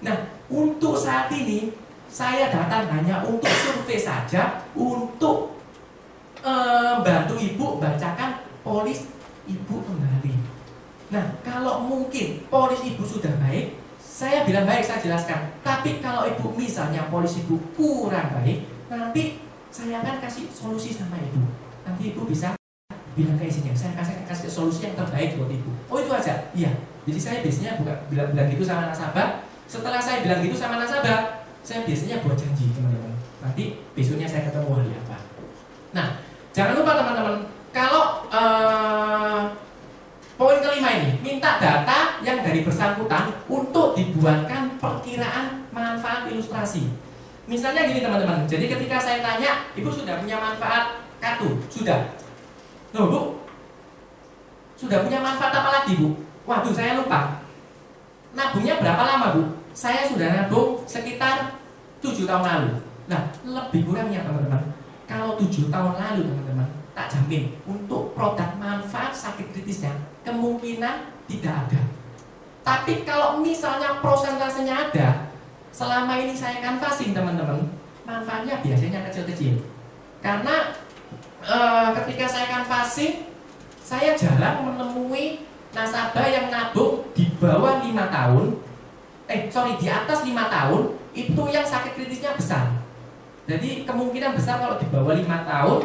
Nah, untuk saat ini saya datang hanya untuk survei saja, untuk bantu ibu bacakan polis ibu kembali. Nah, kalau mungkin polis ibu sudah baik, saya bilang baik, saya jelaskan. Tapi kalau ibu misalnya polis ibu kurang baik, nanti saya akan kasih solusi sama ibu. Nanti ibu bisa bilang ke isinya, saya kasih solusi yang terbaik buat ibu. Oh itu aja? Iya. Jadi saya biasanya bilang gitu sama nasabah. Setelah saya bilang gitu sama nasabah, saya biasanya buat janji teman-teman. Nanti besoknya saya ketemu hari apa. Nah, jangan lupa teman-teman, kalau poin kelima ini, minta data yang dari bersangkutan untuk dibuatkan perkiraan manfaat ilustrasi. Misalnya gini teman-teman, jadi ketika saya tanya, ibu sudah punya manfaat kartu? Sudah. Loh bu, sudah punya manfaat apa lagi bu? Waduh saya lupa. Nabungnya berapa lama bu? Saya sudah nabung sekitar 7 tahun lalu. Nah lebih kurangnya teman-teman, kalau 7 tahun lalu teman-teman, tak jamin untuk produk manfaat sakit kritisnya kemungkinan tidak ada. Tapi kalau misalnya prosentasenya ada, selama ini saya kanvasin teman-teman, manfaatnya biasanya kecil-kecil. Karena ketika saya kanvasin, saya jarang menemui nasabah yang nabung di bawah 5 tahun, di atas 5 tahun, itu yang sakit kritisnya besar. Jadi kemungkinan besar kalau di bawah 5 tahun,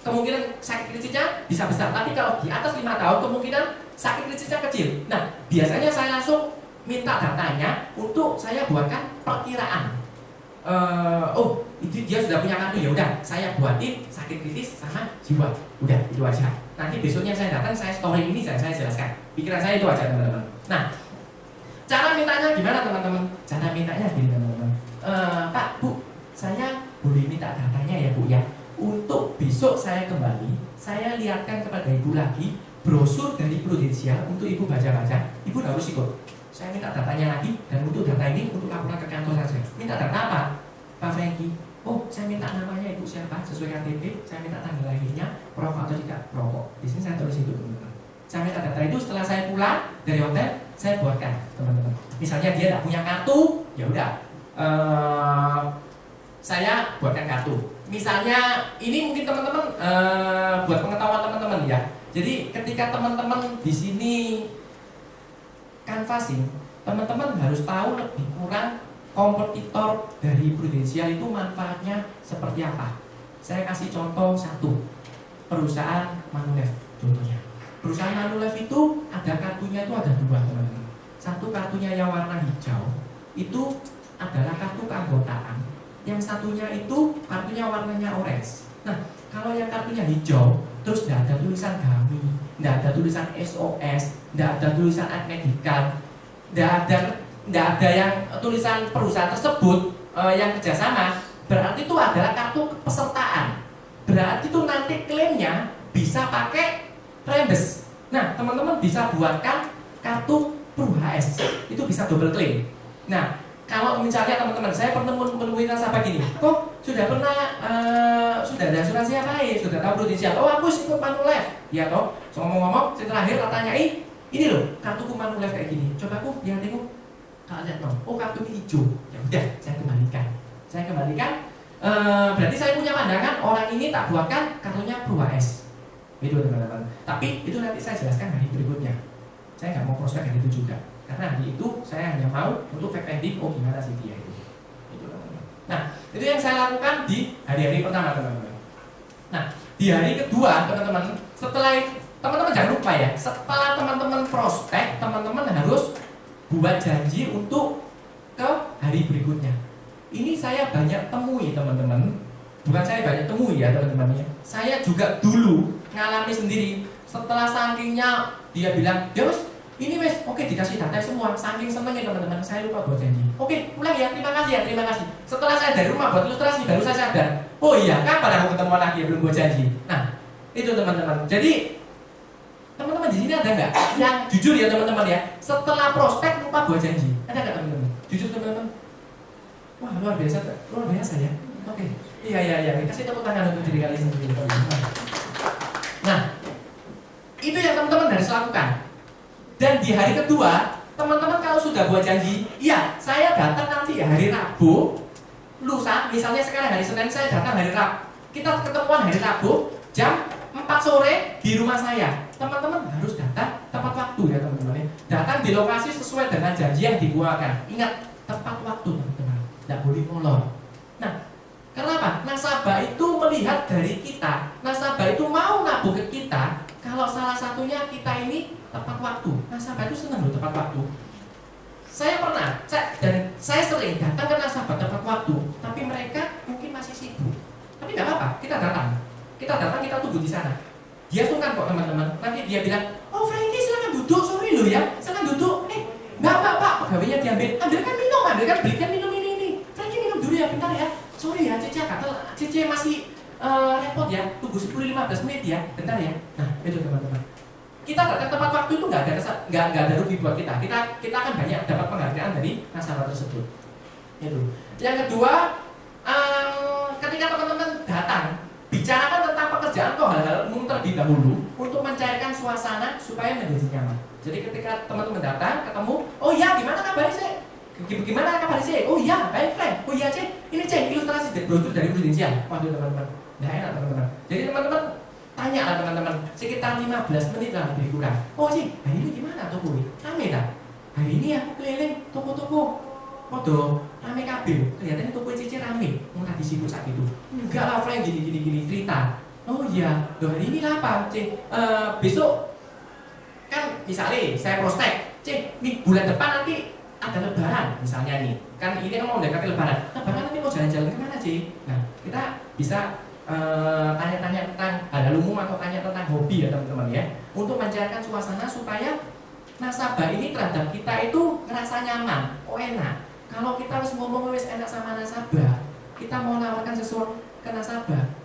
kemungkinan sakit kritisnya bisa besar. Tapi kalau di atas 5 tahun, kemungkinan sakit kritisnya kecil. Nah, biasanya saya langsung minta datanya untuk saya buatkan perkiraan. Oh, itu dia sudah punya kartu, ya udah saya buatin sakit kritis sama jiwa. Udah, itu aja. Nanti besoknya saya datang, saya story ini saya jelaskan. Pikiran saya itu aja teman-teman. Nah, cara mintanya gimana teman-teman? Cara mintanya gini teman-teman. Pak, Bu, saya boleh minta datanya ya Bu ya. Untuk besok saya kembali, saya lihatkan kepada ibu lagi brosur dari Prudensial untuk ibu baca-baca, ibu harus ikut. Saya minta datanya lagi, dan untuk data ini untuk laporan ke kantor saja. Minta data apa, Pak Franky? Oh, saya minta namanya ibu siapa sesuai KTP, saya minta tanggal lahirnya, perokok atau tidak perokok. Di sini saya tulis itu, teman-teman. Saya minta data itu setelah saya pulang dari hotel, saya buatkan, teman-teman. Misalnya dia tidak punya kartu, ya udah, saya buatkan kartu. Misalnya ini mungkin teman-teman buat pengetahuan teman-teman ya. Jadi ketika teman-teman di sini canvassing, teman-teman harus tahu lebih kurang kompetitor dari Prudensial itu manfaatnya seperti apa. Saya kasih contoh satu, perusahaan Manulife contohnya. Perusahaan Manulife itu ada kartunya itu ada dua, teman-teman. Satu kartunya yang warna hijau itu adalah kartu keanggotaan. Yang satunya itu kartunya warnanya orange. Nah, kalau yang kartunya hijau terus tidak ada tulisan kami, tidak ada tulisan SOS, tidak ada tulisan medical, tidak ada yang tulisan perusahaan tersebut yang kerjasama, berarti itu adalah kartu kepesertaan. Berarti itu nanti klaimnya bisa pakai rembes. Nah, teman-teman bisa buatkan kartu PRUHS, itu bisa double claim. Nah, kalau misalnya teman-teman saya menemui nasabah gini, kok sudah pernah sudah ada asuransi apa ya, sudah tahu Prudensial, oh aku ikut Manulife, ya toh. So, ngomong-ngomong, terakhir tak tanyai, ini loh kartuku Manulife kayak gini, coba aku yang tengok, kalau lihat dong, oh kartu ini hijau, ya udah saya kembalikan, berarti saya punya pandangan orang ini tak buatkan kartunya PRUHS, itu teman-teman. Tapi itu nanti saya jelaskan hari berikutnya, saya nggak mau prospek hari itu juga. Karena hari itu saya hanya mau untuk fact finding, oh gimana sih dia itu. Teman-teman. Nah, itu yang saya lakukan di hari-hari pertama, teman-teman. Nah, di hari kedua, teman-teman, setelah teman-teman jangan lupa ya, setelah teman-teman prospek, teman-teman harus buat janji untuk ke hari berikutnya. Ini saya banyak temui, teman-teman. Bukan saya banyak temui ya, teman-teman ya. Saya juga dulu ngalami sendiri. Setelah sakingnya dia bilang, "Ya wes, ini wes, oke dikasih data semua." Saking senengnya teman-teman, saya lupa buat janji. Oke, pulang ya, terima kasih ya, terima kasih. Setelah saya dari rumah buat ilustrasi, baru saya sadar, oh iya, kapan aku ketemu lagi belum buat janji. Nah, itu teman-teman. Jadi teman-teman di sini ada nggak yang jujur ya teman-teman ya, setelah prospek lupa buat janji? Ada nggak teman-teman? Jujur teman-teman? Wah, luar biasa ya. Oke, iya. Kasih tepuk tangan untuk diri kalian sendiri. Nah, itu yang teman-teman harus lakukan. Dan di hari kedua, teman-teman kalau sudah buat janji, iya, saya datang nanti ya hari Rabu, lusa, misalnya sekarang hari Senin, saya datang hari Rabu. Kita ketemuan hari Rabu, jam 4 sore di rumah saya. Teman-teman harus datang tepat waktu ya teman-teman. Datang di lokasi sesuai dengan janji yang dikeluarkan. Ingat, tepat waktu teman-teman, tidak boleh molor. Nah, kenapa? Nasabah itu melihat dari kita, nasabah itu mau nabung ke kita. Kalau salah satunya kita ini tepat waktu, nasabah itu senang loh tepat waktu. Saya pernah, saya sering datang ke nasabah tepat waktu, tapi mereka mungkin masih sibuk. Tapi nggak apa-apa, kita datang, kita tunggu di sana. Dia sungkan kok teman-teman. Nanti dia bilang, oh Franky silakan duduk, sorry loh ya, silakan duduk. Nggak pak, pegawainya diambil, ambilkan minum, belikan minum ini. Franky minum dulu ya, bentar ya. Sorry ya, Cece masih repot ya, tunggu 10-15 menit ya, bentar ya. Nah, itu teman-teman. Kita datang tepat waktu itu nggak ada rugi buat kita. Kita akan banyak dapat penghargaan dari nasabah tersebut. Itu. Yang kedua, ketika teman-teman datang, bicarakan tentang pekerjaan atau hal-hal umum terlebih dahulu untuk mencairkan suasana supaya menjadi nyaman. Jadi ketika teman-teman datang, ketemu, oh ya, gimana kabar sih? Gimana kabar sih? Oh iya, baik Frank. Oh iya Cek, ini Cek ilustrasi brosur dari Prudensial. Waduh teman-teman, nggak enak teman-teman. Jadi teman-teman tanya lah teman-teman, sekitar 15 menit lah lebih kurang. Oh Cek, hari ini gimana toko ini? Rame tak? Hari ini aku keliling toko-toko. Waduh, rame kabel. Kelihatannya toko Cece rame. Mau tadi sibuk saat itu. Enggak lah Frank, gini cerita. Oh iya, loh hari ini apa Cek? Besok kan misalnya saya prospek, Cek, nih bulan depan nanti ada lebaran misalnya nih, kan ini kan mau mendekati lebaran. Lebaran nanti mau jalan-jalan kemana sih? Nah, kita bisa tanya-tanya tentang hal umum atau tanya tentang hobi ya teman-teman ya, untuk mencairkan suasana supaya nasabah ini terhadap kita itu ngerasa nyaman, oh enak. Kalau kita harus ngomong wis enak sama nasabah, kita mau nawarkan sesuatu ke nasabah,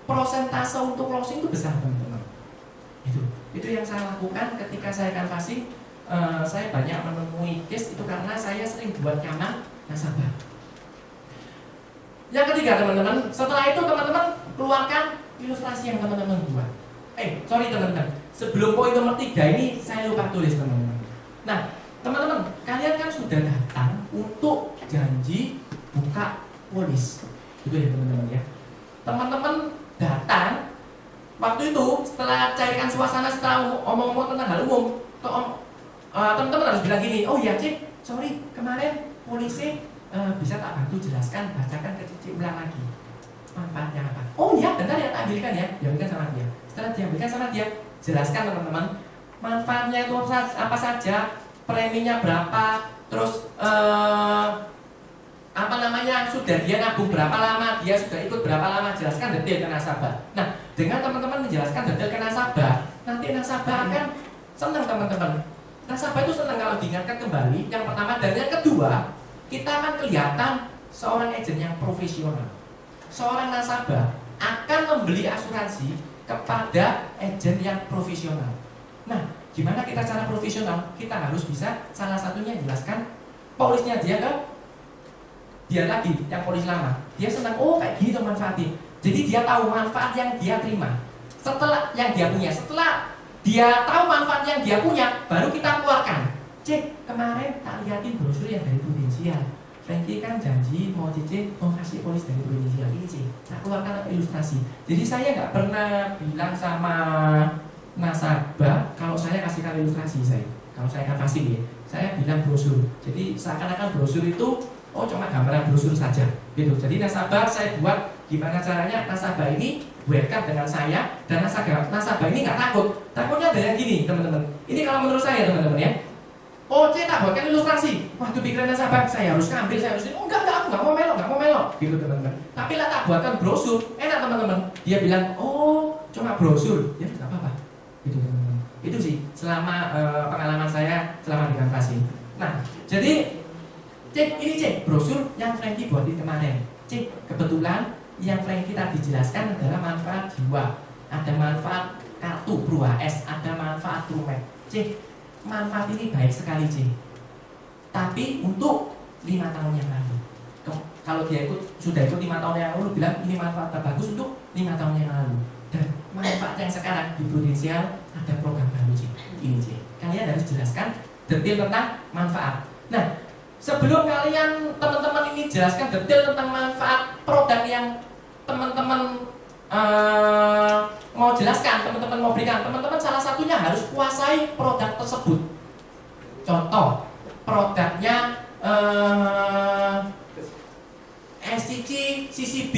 prosentase untuk closing itu besar teman-teman. Itu Itu yang saya lakukan ketika saya canvassing. Saya banyak menemui case itu karena saya sering buat kamar nasabah. Yang ketiga teman-teman, setelah itu teman-teman keluarkan ilustrasi yang teman-teman buat. Sorry teman-teman, sebelum poin nomor 3 ini saya lupa tulis teman-teman. Nah teman-teman, kalian kan sudah datang untuk janji buka polis, gitu ya teman-teman ya. Teman-teman datang waktu itu setelah cairkan suasana, setelah omong-omong tentang hal umum, teman-teman harus bilang gini, oh ya Cik, sorry kemarin polisi bisa tak bantu jelaskan, bacakan ke Cik ulang lagi manfaatnya apa. Oh ya, bentar ya, tak ambilkan ya, diambilkan sama dia. Setelah diambilkan sama dia, jelaskan teman-teman manfaatnya itu apa saja, preminya berapa, terus sudah dia nabung berapa lama, dia sudah ikut berapa lama, jelaskan detail ke nasabah. Nah, dengan teman-teman menjelaskan detail ke nasabah, nanti nasabah akan senang teman-teman. Nasabah itu senang kalau diingatkan kembali. Yang pertama, dan yang kedua, kita akan kelihatan seorang agen yang profesional. Seorang nasabah akan membeli asuransi kepada agen yang profesional. Nah, gimana kita cara profesional? Kita harus bisa salah satunya jelaskan polisnya dia lagi, yang polis lama. Dia senang, oh kayak gini tuh manfaatnya. Jadi dia tahu manfaat yang dia terima. Setelah yang dia punya, setelah dia tahu manfaat yang dia punya, baru kita keluarkan. Cek, kemarin tak liatin brosur yang dari Prudensial. Frankie kan janji mau kasih polis dari Prudensial ini Cek. Saya keluarkan ilustrasi. Jadi saya nggak pernah bilang sama nasabah kalau saya kasihkan ilustrasi saya. Kalau saya akan kasih ya, saya bilang brosur. Jadi seakan-akan brosur itu cuma gambaran brosur saja. Gitu. Jadi nasabah saya buat gimana caranya nasabah ini welcome dengan saya, dan nasabah ini nggak takut. Takutnya ada yang gini teman-teman. Ini kalau menurut saya teman-teman ya. Saya tak buatkan ilustrasi. Waktu pikiran nasabah saya harus ngambil, saya harus enggak, aku nggak mau melok, gitu teman-teman. Tapi lah tak buatkan brosur, enak teman-teman. Dia bilang, cuma brosur, ya nggak apa-apa, gitu teman-teman. Itu sih selama pengalaman saya selama di canvassing. Nah, jadi Cek brosur yang Frankie buatin kemarin. Cek, kebetulan yang Frankie tadi jelaskan adalah manfaat jiwa, ada manfaat kartu PRUHS, ada manfaat PRUMED. Cek, manfaat ini baik sekali Cek. Tapi untuk 5 tahun yang lalu, kalau dia sudah ikut 5 tahun yang lalu, bilang ini manfaat terbagus untuk 5 tahun yang lalu. Dan manfaat yang sekarang di Prudensial ada program baru Cek. Ini Cek, kalian harus jelaskan detail tentang manfaat. Nah, sebelum kalian teman-teman ini jelaskan detail tentang manfaat produk yang teman-teman mau jelaskan, teman-teman mau berikan, teman-teman salah satunya harus kuasai produk tersebut. Contoh, produknya SCC, CCB,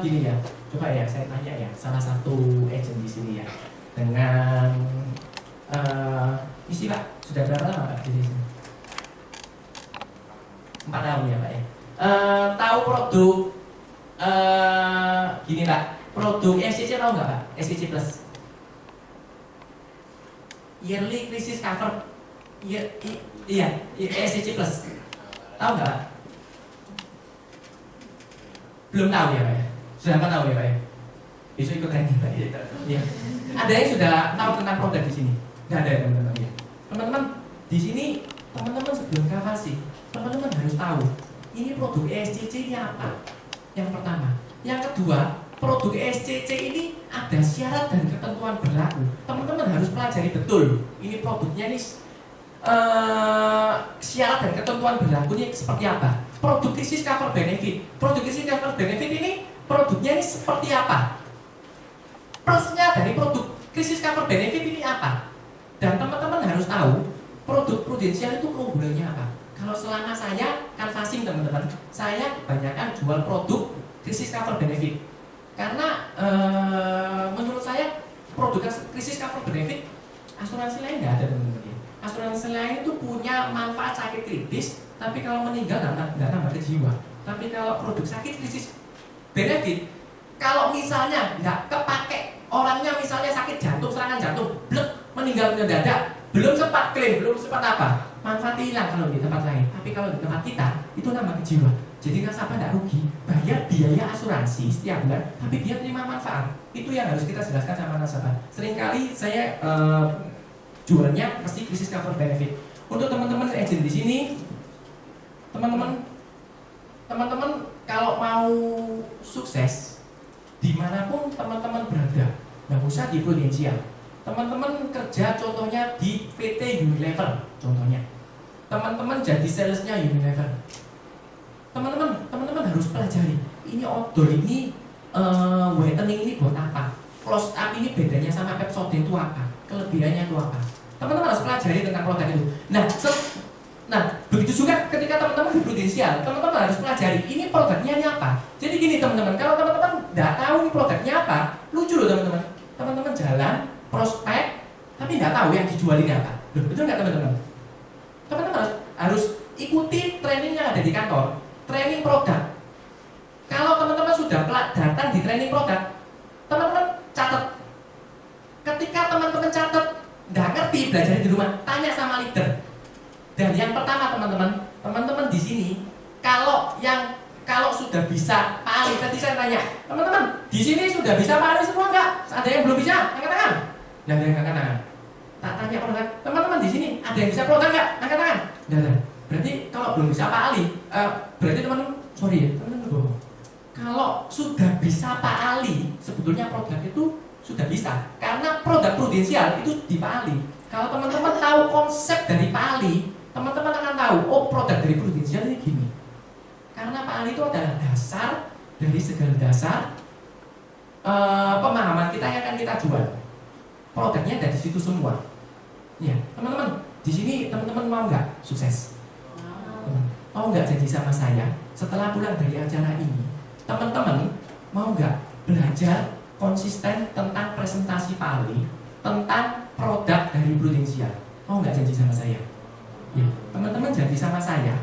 gini ya. Coba ya, saya tanya ya, salah satu agent di sini ya, dengan isi Pak, sudah berapa lama Pak di sini? 4 tahun ya Pak ya. Tahu produk gini Pak, produk SCC tahu nggak Pak? SCC Plus, Yearly Crisis Cover. Iya, SCC Plus. Tahu nggak Pak? Belum tahu ya Pak ya? Sudah tahu ya Pak ya? Besok ikut training Pak ya? Iya. Ada yang sudah tahu tentang produk di sini? Nggak ada ya teman-teman ya? Teman-teman di sini, teman-teman sebelum canvassing, teman-teman harus tahu ini produk SCC ini apa. Yang pertama. Yang kedua, produk SCC ini ada syarat dan ketentuan berlaku. Teman-teman harus pelajari betul ini produknya ini syarat dan ketentuan berlakunya seperti apa. Produk crisis cover benefit, produk crisis cover benefit ini produknya ini seperti apa, plusnya dari produk crisis cover benefit ini apa. Dan teman-teman harus tahu produk Prudensial itu keunggulannya apa. Kalau selama saya canvassing teman-teman, saya kebanyakan jual produk crisis cover benefit. Karena menurut saya produk crisis cover benefit asuransi lain nggak ada teman-teman. Asuransi lain itu punya manfaat sakit kritis, tapi kalau meninggal nggak nambah ke jiwa. Tapi kalau produk sakit krisis benefit, kalau misalnya nggak kepake, orangnya misalnya sakit jantung, serangan jantung, blek, meninggal mendadak, belum sempat klaim, belum sempat apa, manfaatnya hilang kalau di tempat lain. Tapi kalau di tempat kita itu nambah ke jiwa. Jadi nasabah nggak rugi, bayar di biaya asuransi setiap bulan, tapi dia terima manfaat. Itu yang harus kita jelaskan sama nasabah. Seringkali saya jualnya pasti krisis cover benefit. Untuk teman-teman agent di sini, teman-teman kalau mau sukses dimanapun teman-teman berada, nggak usah di Prudential. Teman-teman kerja contohnya di PT Unilever, contohnya. Teman-teman jadi salesnya Unilever. Teman-teman harus pelajari ini odol ini whitening ini buat apa, close up ini bedanya sama Pepsodent itu apa, kelebihannya itu apa. Teman-teman harus pelajari tentang produk itu. Nah, begitu juga ketika teman-teman di Prudential, teman-teman harus pelajari ini produknya ini apa. Jadi gini teman-teman, kalau teman-teman nggak tahu ini produknya apa, lucu loh teman-teman. Teman-teman jalan prospek tapi nggak tahu yang dijual ini apa. Loh, betul nggak teman-teman? Teman-teman harus ikuti training yang ada di kantor. Training produk. Kalau teman-teman sudah datang di training produk, teman-teman catat. Ketika teman-teman catat, nggak ngerti belajar di rumah, tanya sama leader. Dan yang pertama teman-teman di sini, kalau sudah bisa Pak Ali, tadi saya tanya, teman-teman di sini sudah bisa Pak Ali semua nggak? Ada yang belum bisa? Angkat tangan. Nggak ada yang angkat tangan. Tak tanya produk, teman-teman di sini ada yang bisa produk nggak? Angkat tangan. Nggak ada. Berarti kalau belum bisa Pak Ali, berarti teman-teman, sorry ya, teman-teman bohong. Kalau sudah bisa Pak Ali, sebetulnya produk itu sudah bisa. Karena produk Prudential itu di Pak Ali. Kalau teman-teman tahu konsep dari Pak Ali, teman-teman akan tahu, oh produk dari Prudential ini gini. Karena Pak Ali itu adalah dasar dari segala dasar pemahaman kita yang akan kita jual. Produknya dari situ semua. Ya, teman-teman, di sini teman-teman mau nggak sukses? Mau nggak janji sama saya setelah pulang dari acara ini, teman-teman mau nggak belajar konsisten tentang presentasi Pak Ali, tentang produk dari Prudential? Mau nggak janji sama saya? Ya, teman-teman janji sama saya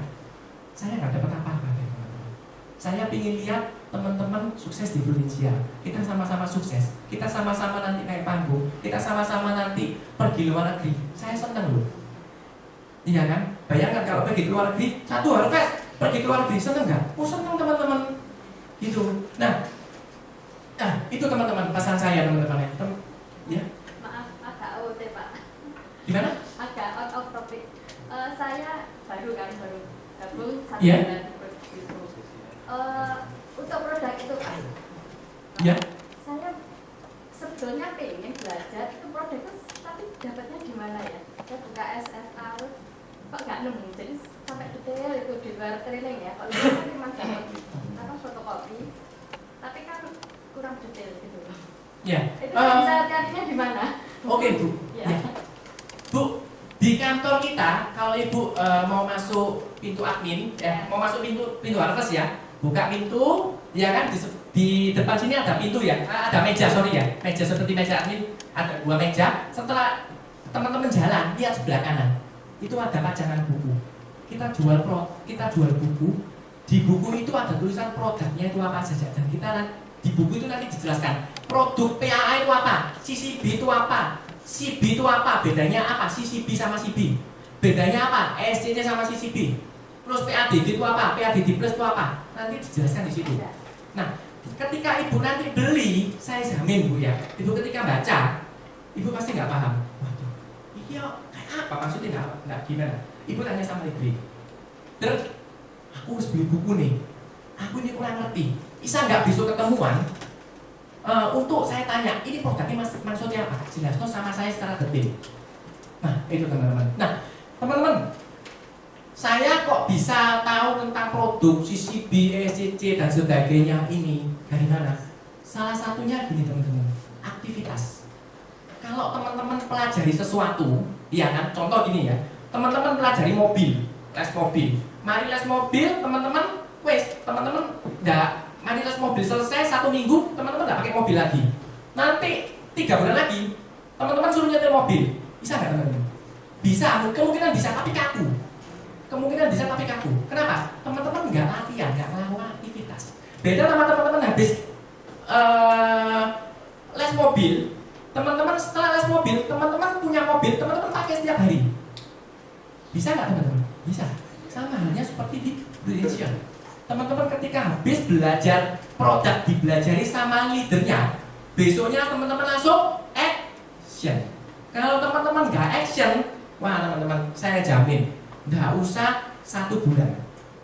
nggak dapat apa-apa dari teman-teman. Saya ingin lihat teman-teman sukses di Prudential. Kita sama-sama sukses. Kita sama-sama nanti naik panggung. Kita sama-sama nanti pergi luar negeri. Saya senang loh. Iya kan? Bayangkan kalau pergi ke luar negeri, satu harus pergi ke luar negeri, seneng nggak? Oh seneng teman-teman. Gitu. Nah, itu teman-teman pesan saya teman-teman ya. Maaf, agak out Pak. Gimana? Agak out of topic. Saya baru gabung satu Yeah. bulan itu. Untuk produk itu Pak. Ya. Saya sebetulnya pengen belajar itu produk itu, tapi dapatnya di mana ya? Saya buka SFA, kok nggak nemu. Jadi sampai detail itu di luar training ya. Kalau itu kan cuma dapat fotokopi, tapi kan kurang detail gitu. Ya. Itu bisa carinya di mana? Oke Bu. Ya. Ya. Bu, di kantor kita kalau Ibu mau masuk pintu admin, mau masuk pintu harvest ya, buka pintu, ya kan di depan sini ada pintu ya, ada meja meja seperti meja admin, ada 2 meja. Setelah teman-teman jalan, lihat sebelah kanan, itu ada pajangan buku. Kita jual buku. Di buku itu ada tulisan produknya itu apa saja, dan kita di buku itu nanti dijelaskan produk PAA itu apa, CCB itu apa, CB itu apa, bedanya apa, CCB sama CB, bedanya apa, ESC-nya sama CCB, terus PADD itu apa, PADD plus itu apa, nanti dijelaskan di situ. Nah, ketika Ibu nanti beli, saya jamin Bu ya, Ibu ketika baca, Ibu pasti nggak paham. Waduh, ini kayak apa maksudnya, nggak gimana? Ibu tanya sama Ibu, terus aku harus beli buku nih, aku ini kurang ngerti, bisa nggak besok ketemuan? Untuk saya tanya, ini produknya maksudnya apa? Jelaskan sama saya secara detail. Nah, itu teman-teman. Nah, teman-teman, saya kok bisa tahu tentang produk CCB, ECC dan sebagainya ini dari mana? Salah satunya gini teman-teman, aktivitas. Kalau teman-teman pelajari sesuatu, ya kan? Contoh gini ya, teman-teman pelajari mobil, les mobil. Mari les mobil, teman-teman, teman-teman nggak. Mari les mobil selesai 1 minggu, teman-teman nggak pakai mobil lagi. Nanti 3 bulan lagi, teman-teman suruh nyetir mobil, bisa nggak teman-teman? Bisa, kemungkinan bisa tapi kaku. Kenapa? Teman-teman nggak latihan, nggak melakukan aktivitas. Beda sama teman-teman habis les mobil, teman-teman setelah les mobil, teman-teman punya mobil, teman-teman pakai setiap hari. Bisa nggak teman-teman? Bisa. Sama halnya seperti di Prudential. teman-teman ketika habis belajar produk dibelajari sama leadernya, besoknya teman-teman langsung action. Kalau teman-teman nggak action, wah teman-teman, saya jamin nggak usah 1 bulan,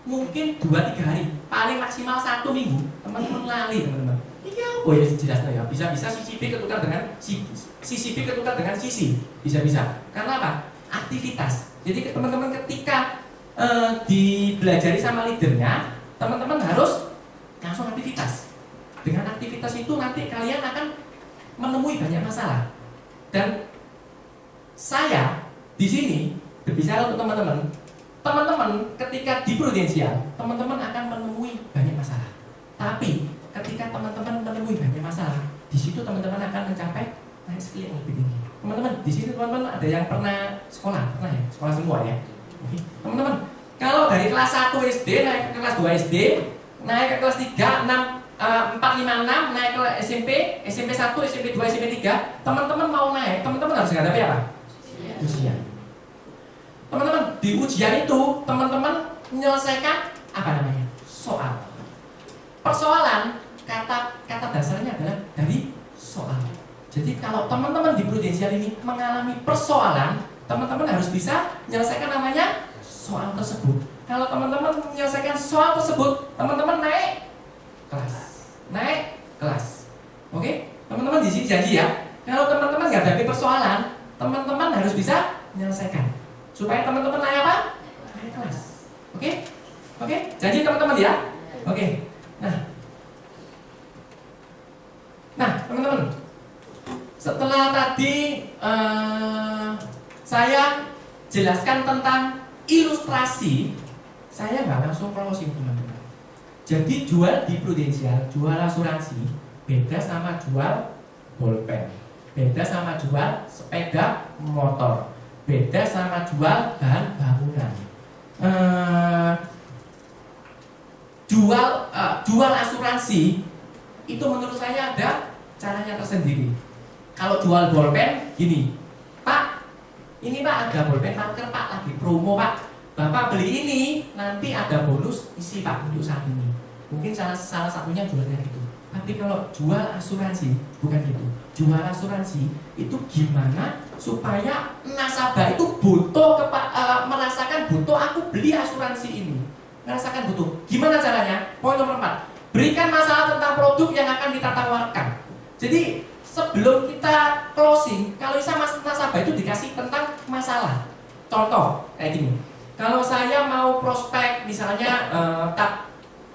mungkin 2-3 hari, paling maksimal 1 minggu, teman-teman lali teman-teman. Iya, oh ya jelas ya, bisa-bisa sisi B ketukar dengan sisi B ketukar dengan sisi, bisa-bisa. Karena apa? Aktivitas. Jadi teman-teman ketika dibelajari sama leadernya, teman-teman harus langsung aktivitas. Dengan aktivitas itu nanti kalian akan menemui banyak masalah. Dan saya di sini berbicara untuk teman-teman. Teman-teman ketika di prudensial, teman-teman akan menemui banyak masalah. Tapi ketika teman-teman menemui banyak masalah, di situ teman-teman akan mencapai naik skill yang lebih tinggi. Teman-teman, di sini teman-teman ada yang pernah sekolah, pernah ya? Sekolah semua ya. Oke, teman-teman, kalau dari kelas 1 SD naik ke kelas 2 SD, naik ke kelas 3, 6, 4, 5, 6, naik ke SMP, SMP 1, SMP 2, SMP 3, teman-teman mau naik, teman-teman harus menghadapi apa? Ujian. Teman-teman, di ujian itu teman-teman menyelesaikan apa namanya? Soal. Persoalan, kata dasarnya adalah dari soal. Jadi kalau teman-teman di prudensial ini mengalami persoalan, teman-teman harus bisa menyelesaikan namanya soal tersebut. Kalau teman-teman menyelesaikan soal tersebut, teman-teman naik kelas. Oke? Teman-teman di sini janji ya. Kalau teman-teman nggak ada persoalan, teman-teman harus bisa menyelesaikan. Supaya teman-teman naik apa? Naik kelas. Oke? Janji teman-teman ya? Oke. Nah, teman-teman, setelah tadi saya jelaskan tentang ilustrasi, saya nggak langsung closing teman-teman. Jadi jual di prudensial, jual asuransi beda sama jual bolpen, beda sama jual sepeda motor, beda sama jual bahan bangunan. Jual asuransi itu menurut saya ada caranya tersendiri. Kalau jual bolpen gini, Pak, ini Pak ada bolpen marker Pak lagi promo Pak, Bapak beli ini nanti ada bonus isi Pak untuk saat ini. Mungkin salah satunya jualnya gitu. Tapi kalau jual asuransi bukan gitu. Jual asuransi itu gimana supaya nasabah itu butuh merasakan butuh aku beli asuransi ini. Merasakan butuh. Gimana caranya? Poin nomor 4. Berikan masalah tentang produk yang akan kita tawarkan. Jadi sebelum kita closing, kalau bisa nasabah itu dikasih tentang masalah. Contoh kayak gini. Kalau saya mau prospek misalnya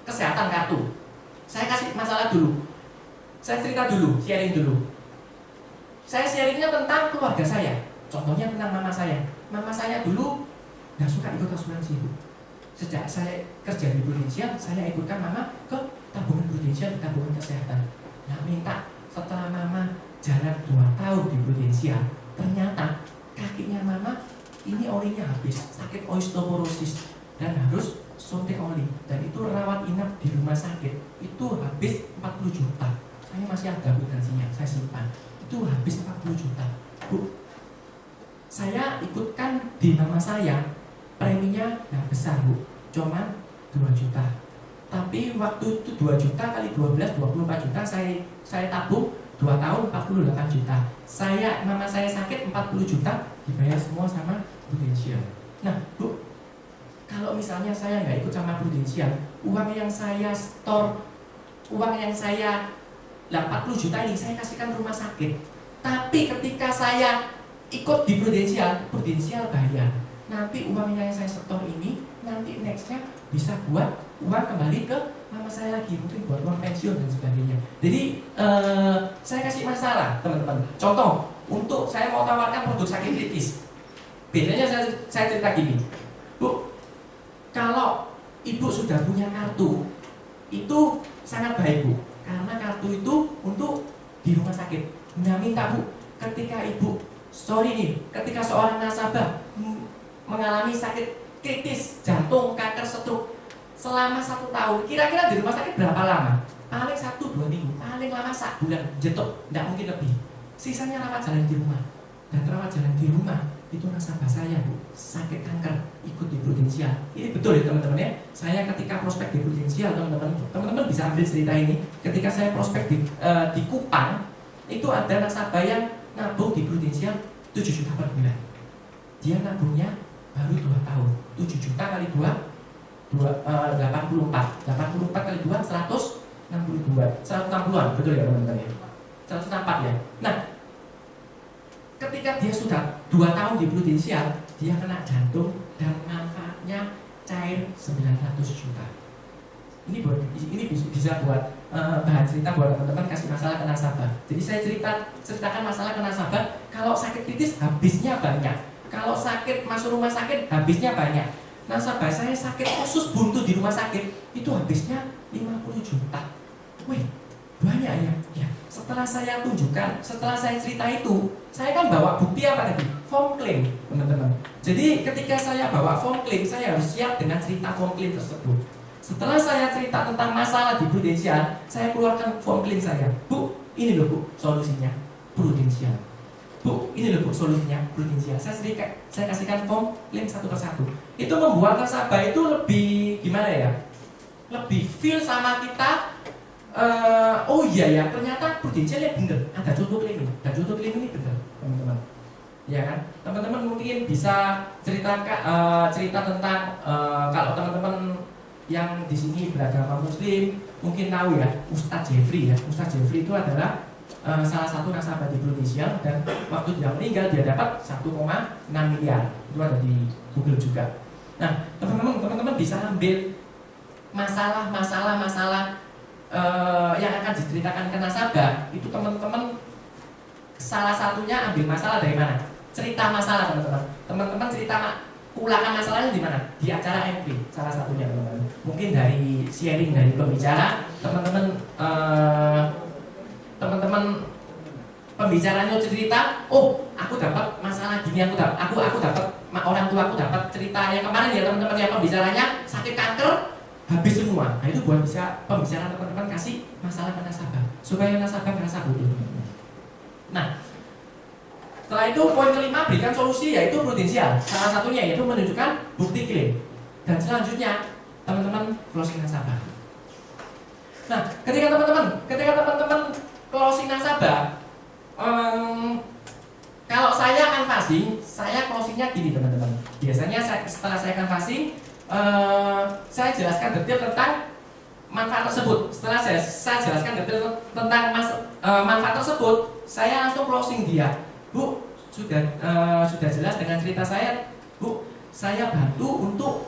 kesehatan kartu, saya kasih masalah dulu. Saya cerita dulu, sharing dulu. Saya sharingnya tentang keluarga saya. Contohnya tentang mama saya. Mama saya dulu nggak suka ikut asuransi Bu. Sejak saya kerja di prudensial, saya ikutkan mama ke tabungan prudensial, tabungan kesehatan. Nah minta setelah mama jalan 2 tahun di prudensial, ternyata kakinya mama ini olinya habis, sakit osteoporosis dan harus suntik oli, dan itu rawat inap di rumah sakit itu habis 40 juta. Saya masih ada akuntansinya, saya simpan. Itu habis 40 juta. Bu, saya ikutkan di mama saya, preminya nggak besar Bu, cuma 2 juta. Tapi waktu itu 2 juta kali 12, 24 juta saya tabung 2 tahun 48 juta. Mama saya sakit 40 juta, dibayar semua sama prudensial. Nah Bu, kalau misalnya saya nggak ikut sama prudensial, uang yang saya store, uang yang saya 40 juta ini saya kasihkan rumah sakit. Tapi ketika saya ikut di prudensial bayar. Nanti uang yang saya store ini nanti nextnya bisa buat uang kembali ke mama saya lagi, mungkin buat uang pensiun dan sebagainya. Jadi saya kasih masalah teman-teman. Contoh, untuk saya mau tawarkan produk sakit kritis. Bedanya saya cerita gini, Bu, kalau ibu sudah punya kartu, itu sangat baik Bu, karena kartu itu untuk di rumah sakit. Nah minta Bu, ketika ketika seorang nasabah mengalami sakit kritis, jantung, kanker, stroke selama 1 tahun, kira-kira di rumah sakit berapa lama? Paling 1-2 minggu, paling lama 1 bulan, jetok, tidak mungkin lebih. Sisanya rawat jalan di rumah. Dan rawat jalan di rumah itu nasabah saya Bu, sakit kanker, ikut di Prudensial. Ini betul ya teman-teman ya. Saya ketika prospek di Prudensial, teman-teman bisa ambil cerita ini. Ketika saya prospek di Kupang, itu ada nasabah yang nabung di Prudensial 7 juta per bulan. Dia nabungnya baru 2 tahun. 7 juta kali 2, 84. 84 kali 2, 160-an, betul ya teman-teman ya? 104 ya. Nah, ketika dia sudah 2 tahun di Prudensial, dia kena jantung dan manfaatnya cair 900 juta. Ini bisa buat bahan cerita buat teman-teman kasih masalah ke nasabah. Jadi saya ceritakan masalah ke nasabah. Kalau sakit kritis habisnya banyak. Kalau sakit masuk rumah sakit habisnya banyak. Nasabah saya sakit khusus buntu di rumah sakit itu habisnya 50 juta. Wih, banyak ya. Ya. Setelah saya tunjukkan, setelah saya cerita itu, saya kan bawa bukti apa tadi? Form claim, teman-teman. Jadi ketika saya bawa form claim, saya harus siap dengan cerita form claim tersebut. Setelah saya cerita tentang masalah di Prudensial, saya keluarkan form claim saya. Bu, ini loh Bu, solusinya Prudensial. Bu, ini loh Bu, solusinya Prudensial. Saya kasihkan form claim satu persatu. Itu membuat nasabah itu lebih gimana ya? Lebih feel sama kita. Oh iya ya, ternyata Prudensial ya bener. Ada contoh klaim ini, dan contoh klaim ini bener, teman-teman. Ya kan, teman-teman mungkin bisa cerita tentang kalau teman-teman yang di sini beragama Muslim mungkin tahu ya, Ustadz Jeffrey ya. Ustadz Jeffrey itu adalah salah satu nasabah di Prudensial dan waktu dia meninggal dia dapat 1,6 miliar. Itu ada di Google juga. Nah, teman-teman bisa ambil masalah yang akan diceritakan ke nasabah itu teman-teman salah satunya ambil masalah dari mana? Cerita masalah teman-teman cerita ulangan masalahnya di mana? Di acara MP salah satunya teman-teman. Mungkin dari sharing dari pembicara teman-teman pembicaranya cerita, oh aku dapat masalah gini, aku dapat orang tua aku dapat cerita yang kemarin ya teman-teman yang pembicaranya sakit kanker habis semua. Nah itu buat bisa pembicaraan teman-teman kasih masalah ke nasabah supaya nasabah merasa butuh. Nah, setelah itu poin kelima berikan solusi yaitu Prudensial. Salah satunya yaitu menunjukkan bukti klaim. Dan selanjutnya teman-teman closing nasabah. Nah, ketika teman-teman closing nasabah, kalau saya akan passing, saya closingnya gini teman-teman. Biasanya setelah saya akan passing, saya jelaskan detail tentang manfaat tersebut. Setelah saya jelaskan detail tentang manfaat tersebut, saya langsung closing dia. Bu, sudah jelas dengan cerita saya. Bu, saya bantu untuk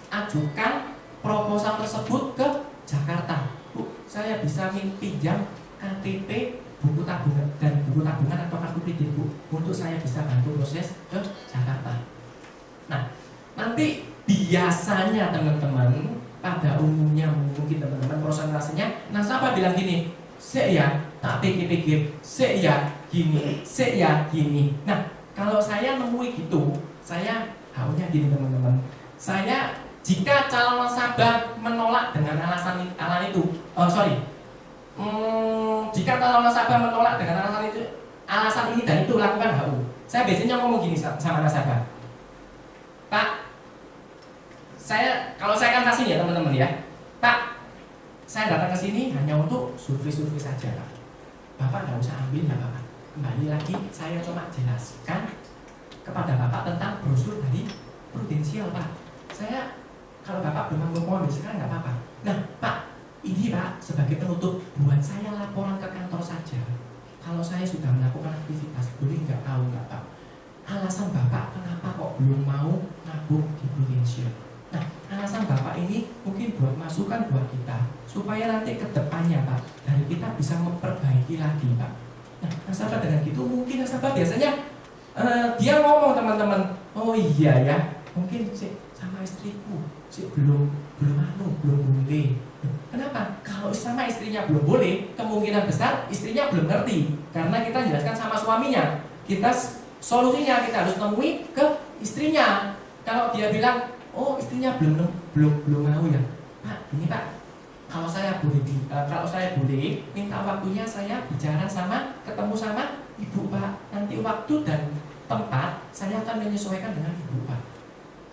ajukan proposal tersebut ke Jakarta. Bu, saya bisa pinjam KTP, buku tabungan atau kartu kredit Bu untuk saya bisa bantu proses ke Jakarta. Nah, nanti biasanya teman-teman pada umumnya mungkin teman-teman presentasinya nasabah bilang gini, "Sek ya, tak pikir-pikir, sek ya gini." Nah, kalau saya nemui gitu, saya haunya gini teman-teman. Saya jika calon nasabah menolak dengan alasan itu, jika calon nasabah menolak dengan alasan ini dan itu lakukan HU. Saya biasanya ngomong gini sama nasabah, Pak, kalau saya kan kasih ya teman-teman ya, Pak, saya datang ke sini hanya untuk survei saja Pak. Bapak nggak usah ambil ya Bapak. Kembali lagi saya cuma jelaskan kepada Bapak tentang brosur dari Prudensial Pak. Saya kalau Bapak belum mau ambil sekarang nggak apa-apa. Nah Pak, ini Pak sebagai penutup buat saya laporan ke kantor saja. Kalau saya sudah melakukan aktivitas, boleh nggak tahu nggak Pak? Alasan Bapak kenapa kok belum mau nabung di Prudensial? Nah, alasan Bapak ini mungkin buat masukan buat kita supaya nanti ke depannya Pak, dari kita bisa memperbaiki lagi Pak. Nah, nasabah dengan gitu mungkin nasabah biasanya dia ngomong teman-teman, oh iya ya, mungkin sama istriku belum boleh. Kenapa? Kalau sama istrinya belum boleh, kemungkinan besar istrinya belum ngerti karena kita jelaskan sama suaminya. Solusinya kita harus temui ke istrinya. Kalau dia bilang, oh istrinya belum mau ya, Pak, ini Pak, kalau saya boleh minta waktunya saya ketemu sama ibu Pak. Nanti waktu dan tempat, saya akan menyesuaikan dengan ibu Pak.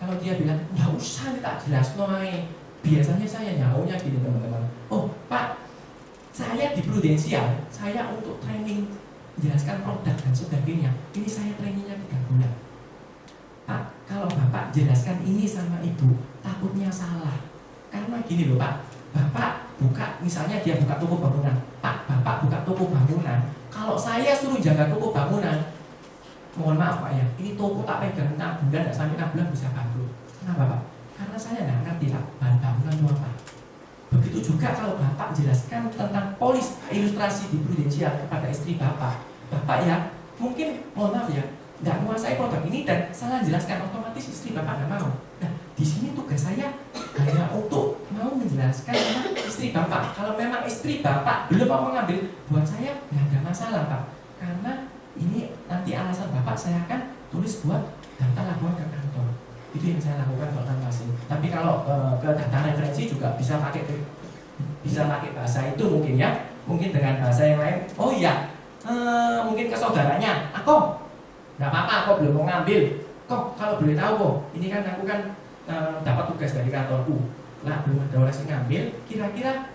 Kalau dia bilang, nggak usah tak jelas noai, biasanya saya nyaunya gini teman-teman. Oh Pak, saya di prudensial, saya untuk training menjelaskan produk dan sebagainya, ini saya trainingnya 3 bulan. Pak, kalau Bapak jelaskan ini sama ibu, takutnya salah. Karena gini loh Pak, Bapak buka, misalnya dia buka toko bangunan, Pak, Bapak buka toko bangunan, kalau saya suruh jaga toko bangunan, mohon maaf Pak ya, ini toko tak pegang 6 bulan, tidak sampai 6 bulan bisa bangkrut. Kenapa Pak? Karena saya nggak ngerti Pak, bahan bangunan itu apa. Begitu juga kalau Bapak jelaskan tentang polis ilustrasi di prudensial kepada istri Bapak, Bapak ya, mungkin mohon maaf ya, nggak menguasai produk ini dan salah jelaskan, otomatis istri Bapak nggak mau. Nah, di sini tugas saya hanya untuk mau menjelaskan tentang istri Bapak. Kalau memang istri Bapak belum mau mengambil, buat saya nggak ada masalah Pak, karena ini nanti alasan Bapak saya akan tulis buat daftar laporan ke kantor. Itu yang saya lakukan kalau masing. Tapi kalau ke data referensi juga bisa pakai bahasa itu mungkin ya, mungkin dengan bahasa yang lain. Oh iya, mungkin ke saudaranya, aku nggak apa-apa, aku belum mau ngambil. Kok kalau boleh tahu kok, ini kan aku kan dapat tugas dari kantorku. Lah belum ada orang yang ngambil. Kira-kira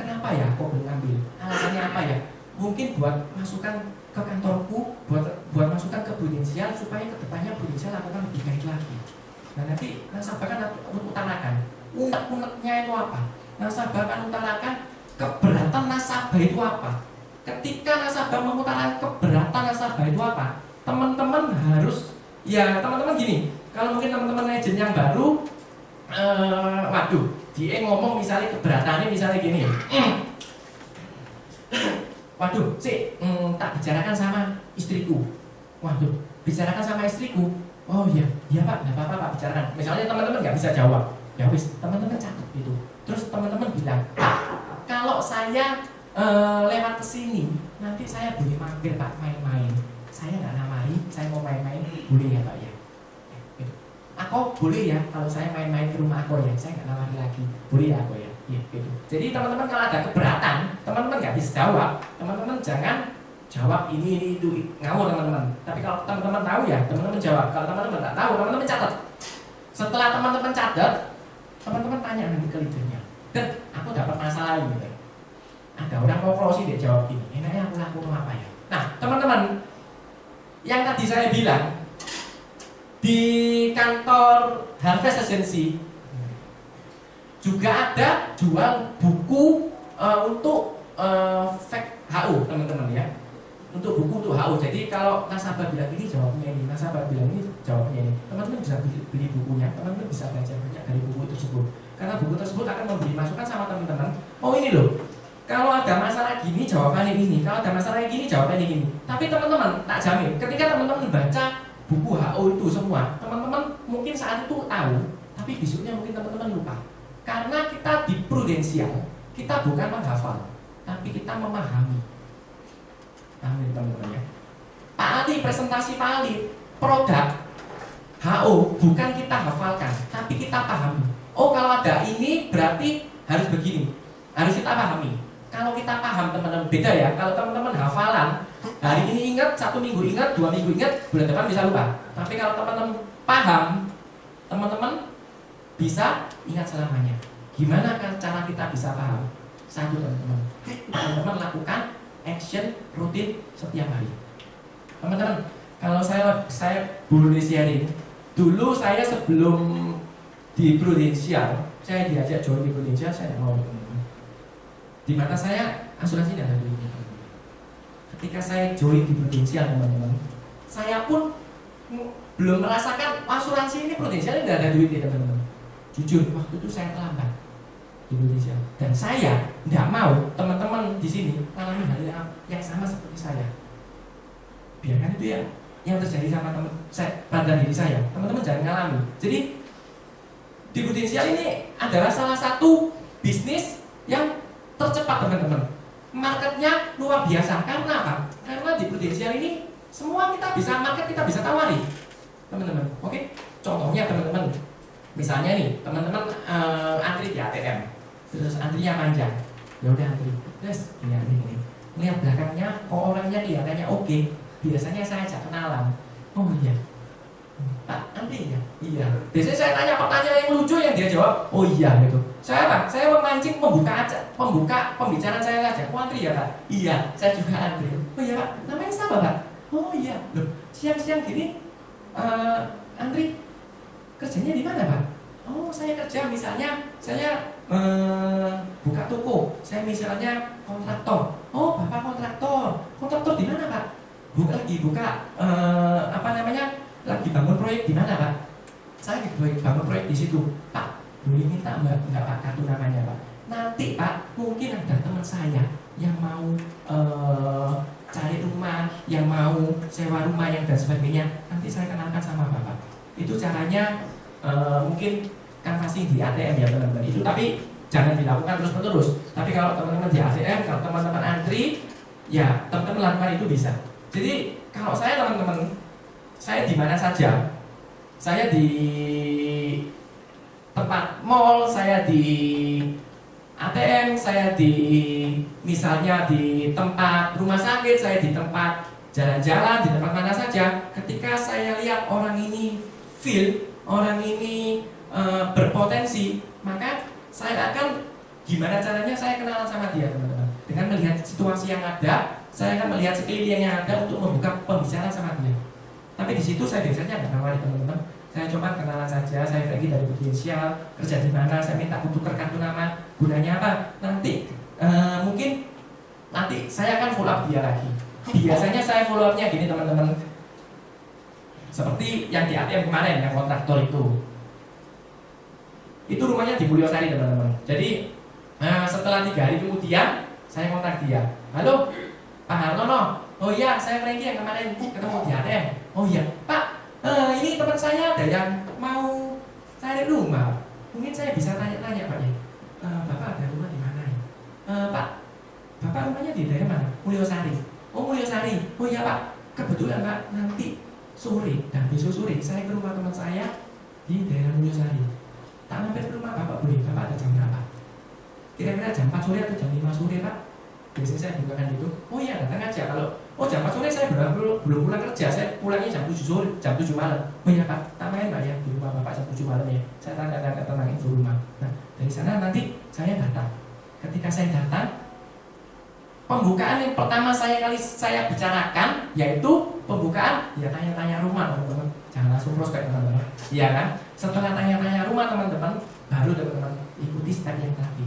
kenapa ya kok belum ngambil? Alasannya apa ya? Mungkin buat masukan ke kantorku, buat masukan ke prudensial supaya kedepannya prudensial lakukan lebih baik lagi. Nah nanti nasabah kan utarakan unek-uneknya itu apa. Nasabah kan utarakan keberatan nasabah itu apa. Ketika nasabah mengutarakan keberatan nasabah itu apa, teman-teman harus ya teman-teman gini. Kalau mungkin teman-teman agent yang baru, waduh, dia ngomong misalnya keberatannya misalnya gini. Waduh, tak bicarakan sama istriku. Waduh, bicarakan sama istriku. Oh iya, iya Pak, nggak apa-apa Pak, bicarakan. Misalnya teman-teman nggak bisa jawab, ya wis, teman-teman catat itu. Terus teman-teman bilang, Pak, kalau saya lewat ke sini, nanti saya boleh mampir Pak main-main. Saya nggak namari, saya mau main-main, boleh ya Pak ya. Gitu. Aku boleh ya, kalau saya main-main ke rumah aku ya, saya nggak namari lagi, boleh ya aku ya. Ya, gitu. Jadi teman-teman kalau ada keberatan, teman-teman nggak bisa jawab, teman-teman jangan jawab ini itu ngawur teman-teman. Tapi kalau teman-teman tahu ya, teman-teman jawab. Kalau teman-teman nggak tahu, teman-teman catat. Setelah teman-teman catat, teman-teman tanya nanti ke leadernya. Dan aku dapat masalah ini. Ada orang mau closing dia jawab ini. Enaknya aku lakukan apa ya? Nah, teman-teman, yang tadi saya bilang di kantor Harvest Agency juga ada jual buku untuk HU teman-teman ya, untuk buku untuk HU. Jadi kalau nasabah bilang ini jawabnya ini, nasabah bilang ini jawabnya ini, teman-teman bisa beli bukunya, teman-teman bisa belajar banyak dari buku tersebut. Karena buku tersebut akan memberi masukan sama teman-teman. Oh ini loh, kalau ada masalah gini jawabannya ini, kalau ada masalah gini jawabannya gini. Tapi teman-teman tak jamin, ketika teman-teman baca buku HU itu semua, teman-teman mungkin saat itu tahu, tapi besoknya mungkin teman-teman lupa. Karena kita di prudensial, kita bukan menghafal, tapi kita memahami. Amin teman-teman ya. Pak Ali, presentasi Pak Ali, produk HO bukan kita hafalkan, tapi kita pahami. Oh kalau ada ini berarti harus begini, harus kita pahami. Kalau kita paham teman-teman, beda ya. Kalau teman-teman hafalan, hari ini ingat, 1 minggu ingat, 2 minggu ingat, bulan depan bisa lupa. Tapi kalau teman-teman paham, teman-teman bisa ingat selamanya. Gimana kan cara kita bisa paham? Satu teman-teman, teman-teman lakukan action rutin setiap hari. Teman-teman, kalau saya boleh sharing, dulu saya sebelum di prudensial, saya diajak join di prudensial, saya tidak mau teman-teman. Di mana saya asuransi tidak ada duitnya. Ketika saya join di prudensial teman-teman, saya pun belum merasakan asuransi ini prudensial tidak ada duitnya teman-teman. Jujur, waktu itu saya terlambat di Indonesia dan saya tidak mau teman-teman di sini mengalami hal yang sama seperti saya. Biarkan itu ya yang terjadi sama teman saya pada diri saya, teman-teman jangan mengalami. Jadi di prudensial ini adalah salah satu bisnis yang tercepat teman-teman. Marketnya luar biasa. Karena apa? Karena di prudensial ini semua kita bisa market, kita bisa tawari teman-teman. Oke, contohnya teman-teman, misalnya nih teman-teman antri di ATM, terus antrinya panjang, ya udah antri, terus ini lihat belakangnya, kok orangnya kelihatannya oke, biasanya saya ajak kenalan, Oh iya. Pak Andri ya? Iya. Biasanya saya tanya pertanyaan yang lucu yang dia jawab, oh iya gitu. Saya memancing membuka pembicaraan saya saja. Oh Andri ya Pak? Iya, saya juga Andri. Oh iya Pak, namanya siapa Pak? Oh iya. Loh, siang-siang gini Andri kerjanya di mana Pak? Oh saya kerja misalnya saya buka toko. Saya misalnya kontraktor. Oh Bapak kontraktor. Kontraktor di mana Pak? Lagi bangun proyek di mana Pak? Saya bangun proyek di situ Pak. Boleh minta enggak Pak kartu namanya Pak? Nanti Pak mungkin ada teman saya yang mau cari rumah, yang mau sewa rumah yang dan sebagainya. Nanti saya kenalkan sama Bapak. Itu caranya mungkin canvassing di ATM ya teman-teman. Itu tapi jangan dilakukan terus-menerus. Tapi kalau teman-teman di ATM, kalau teman-teman antri, ya teman-teman lakukan itu bisa. Jadi kalau saya teman-teman, saya di mana saja, saya di tempat mall, saya di ATM, saya di misalnya di tempat rumah sakit, saya di tempat jalan-jalan, di tempat mana saja. Ketika saya lihat orang ini feel, orang ini berpotensi, maka saya akan gimana caranya saya kenalan sama dia teman-teman. Dengan melihat situasi yang ada, saya akan melihat sekeliling yang ada untuk membuka pembicaraan sama dia. Tapi di situ saya biasanya nggak nawari teman-teman. Saya cuma kenalan saja, saya pergi dari Prudential, kerja di mana, saya minta tukar kartu nama, gunanya apa? Nanti mungkin nanti saya akan follow up dia lagi. Biasanya saya follow up-nya gini teman-teman. Seperti yang di ATM kemarin, yang kontraktor itu. Itu rumahnya di Mulyosari teman-teman. Jadi setelah 3 hari kemudian saya kontak dia. Halo, Pak Hartono. Oh iya, saya Franky yang kemarin ketemu di ATM. Oh iya, Pak. Ini teman saya ada yang mau cari rumah. Mungkin saya bisa tanya-tanya Pak ya. Bapak ada rumah di mana ya? Pak, Bapak rumahnya di daerah mana? Mulyosari. Oh Mulyosari. Oh iya Pak. Kebetulan Pak, nanti sore dan besok sore saya ke rumah teman saya di daerah Mulyosari. Tak mampir ke rumah Bapak boleh? Bapak ada jam berapa? Kira-kira jam 4 sore atau jam 5 sore Pak? Biasanya saya bukakan itu. Oh iya datang aja. Kalau jam 4 sore saya belum pulang kerja, saya pulangnya jam 7 sore, jam 7 malam. Oh iya Pak, tambahin Pak ya di rumah Bapak jam 7 malam ya. Saya tanya-tanya tentang info rumah. Nah dari sana nanti saya datang. Ketika saya datang, pembukaan yang pertama saya bicarakan yaitu pembukaan ya tanya-tanya rumah teman-teman. Jangan langsung prospek teman-teman. Iya kan? Setelah tanya-tanya rumah teman-teman, baru teman-teman ikuti step yang tadi.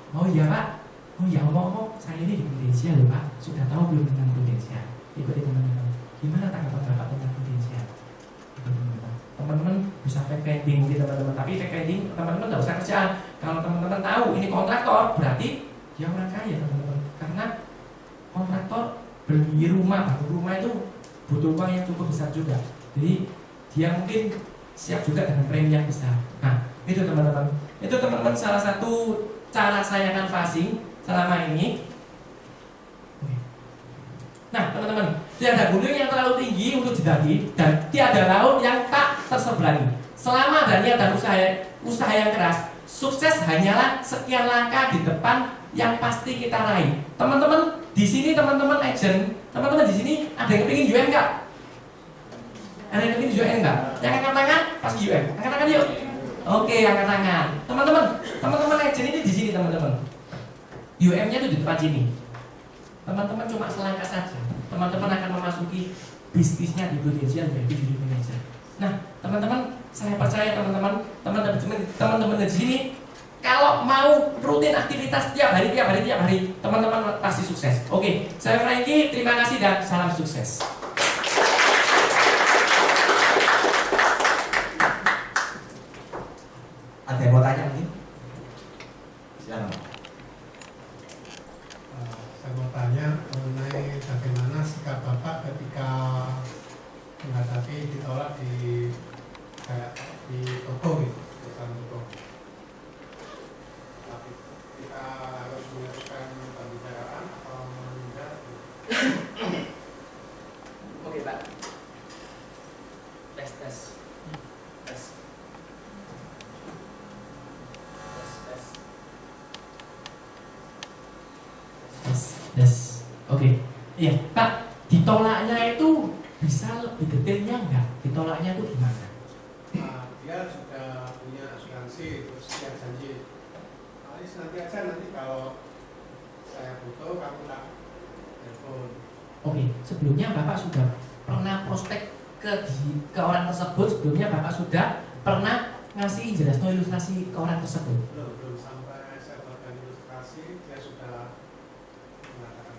Oh iya Pak. Oh ya ngomong, saya ini di Prudential loh Pak. Sudah tahu belum tentang Prudential? Ikuti teman-teman. Gimana tanggapan Bapak tentang Prudential? Teman-teman bisa fake trading mungkin teman-teman. Tapi fake trading teman-teman tidak usah kerjaan. Kalau teman-teman tahu ini kontraktor, berarti dia orang kaya teman-teman. Karena kontraktor beli rumah, bangun rumah itu butuh uang yang cukup besar juga. Jadi dia mungkin siap juga dengan premi yang besar. Nah itu teman-teman. Itu teman-teman salah satu cara saya canvassing selama ini. Nah teman-teman, tiada gunung yang terlalu tinggi untuk didaki dan tiada laut yang tak terseberangi. Selama ada niat dan usaha yang keras, sukses hanyalah sekian langkah di depan yang pasti kita raih. Teman-teman di sini, teman-teman agent, teman-teman di sini ada yang kepingin UN nggak? Ada yang kepingin UN nggak? Yang angkat tangan pasti UN. Angkat tangan yuk. Oke, angkat tangan. Teman-teman agent ini di sini teman-teman. UM-nya itu di depan sini. Teman-teman cuma selangkah saja. Teman-teman akan memasuki bisnisnya di Prudential menjadi juri manajer. Nah, teman-teman, saya percaya teman-teman di sini kalau mau rutin aktivitas tiap hari, teman-teman pasti sukses. Oke, saya Franky, terima kasih dan salam sukses. Ada yang mau tanya mungkin? Silakan. Saya mau tanya mengenai bagaimana sikap Bapak ketika menghadapi ditolak di toko gitu, perusahaan toko. Tapi kita harus mengajukan pembicaraan atau menunda? Oke Pak. Tes. Oke. Iya, Pak, ditolaknya itu Bisa lebih detailnya nggak? Ditolaknya itu gimana? Nah, dia sudah punya asuransi, terus dia janji, Alis nanti aja, nanti kalau saya butuh kamu tak telepon. Oke, sebelumnya Bapak sudah pernah prospek ke orang tersebut? Sebelumnya Bapak sudah pernah ngasih jelas ilustrasi ke orang tersebut? Belum sampai saya berikan ilustrasi, dia sudah mengatakan.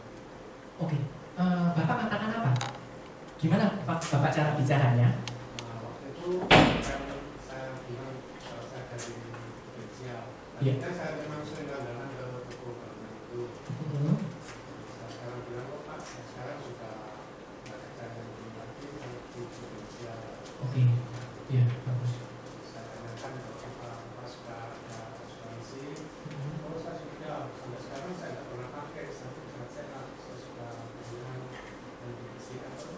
Oke, Bapak katakan apa? Gimana Bapak cara bicaranya? Nah, waktu itu kan saya bilang kalau saya dari potensial. Iya. Tadinya saya memang sering langganan ke toko bangunan itu. Saya sekarang bilang, oh Pak, saya sekarang sudah nggak kerja yang dulu lagi, saya di potensial. Oke, iya bagus. Saya tanyakan apa sudah ada asuransi. Oh saya sudah, sampai sekarang saya tidak pernah pakai, saya tidak sehat, saya sudah dengan dan diisi atau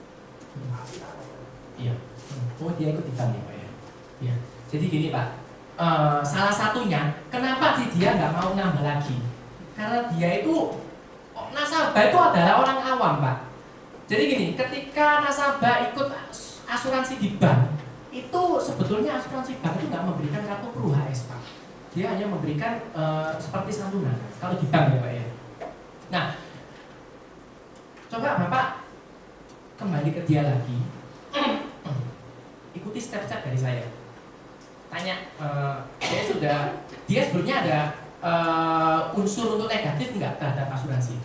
asli apa? Iya. Oh dia ikut ikutan ya Pak ya. Iya. Jadi gini Pak, salah satunya kenapa sih dia nggak mau nambah lagi? Karena dia itu nasabah itu adalah orang awam Pak. Jadi gini, ketika nasabah ikut asuransi di bank, itu sebetulnya asuransi bank itu nggak memberikan kartu Pro HS Pak. Dia hanya memberikan seperti santunan kalau di bank ya Pak ya. Nah, coba Bapak kembali ke dia lagi. Ikuti step-step dari saya. Tanya, dia sebelumnya ada unsur untuk negatif nggak terhadap asuransi?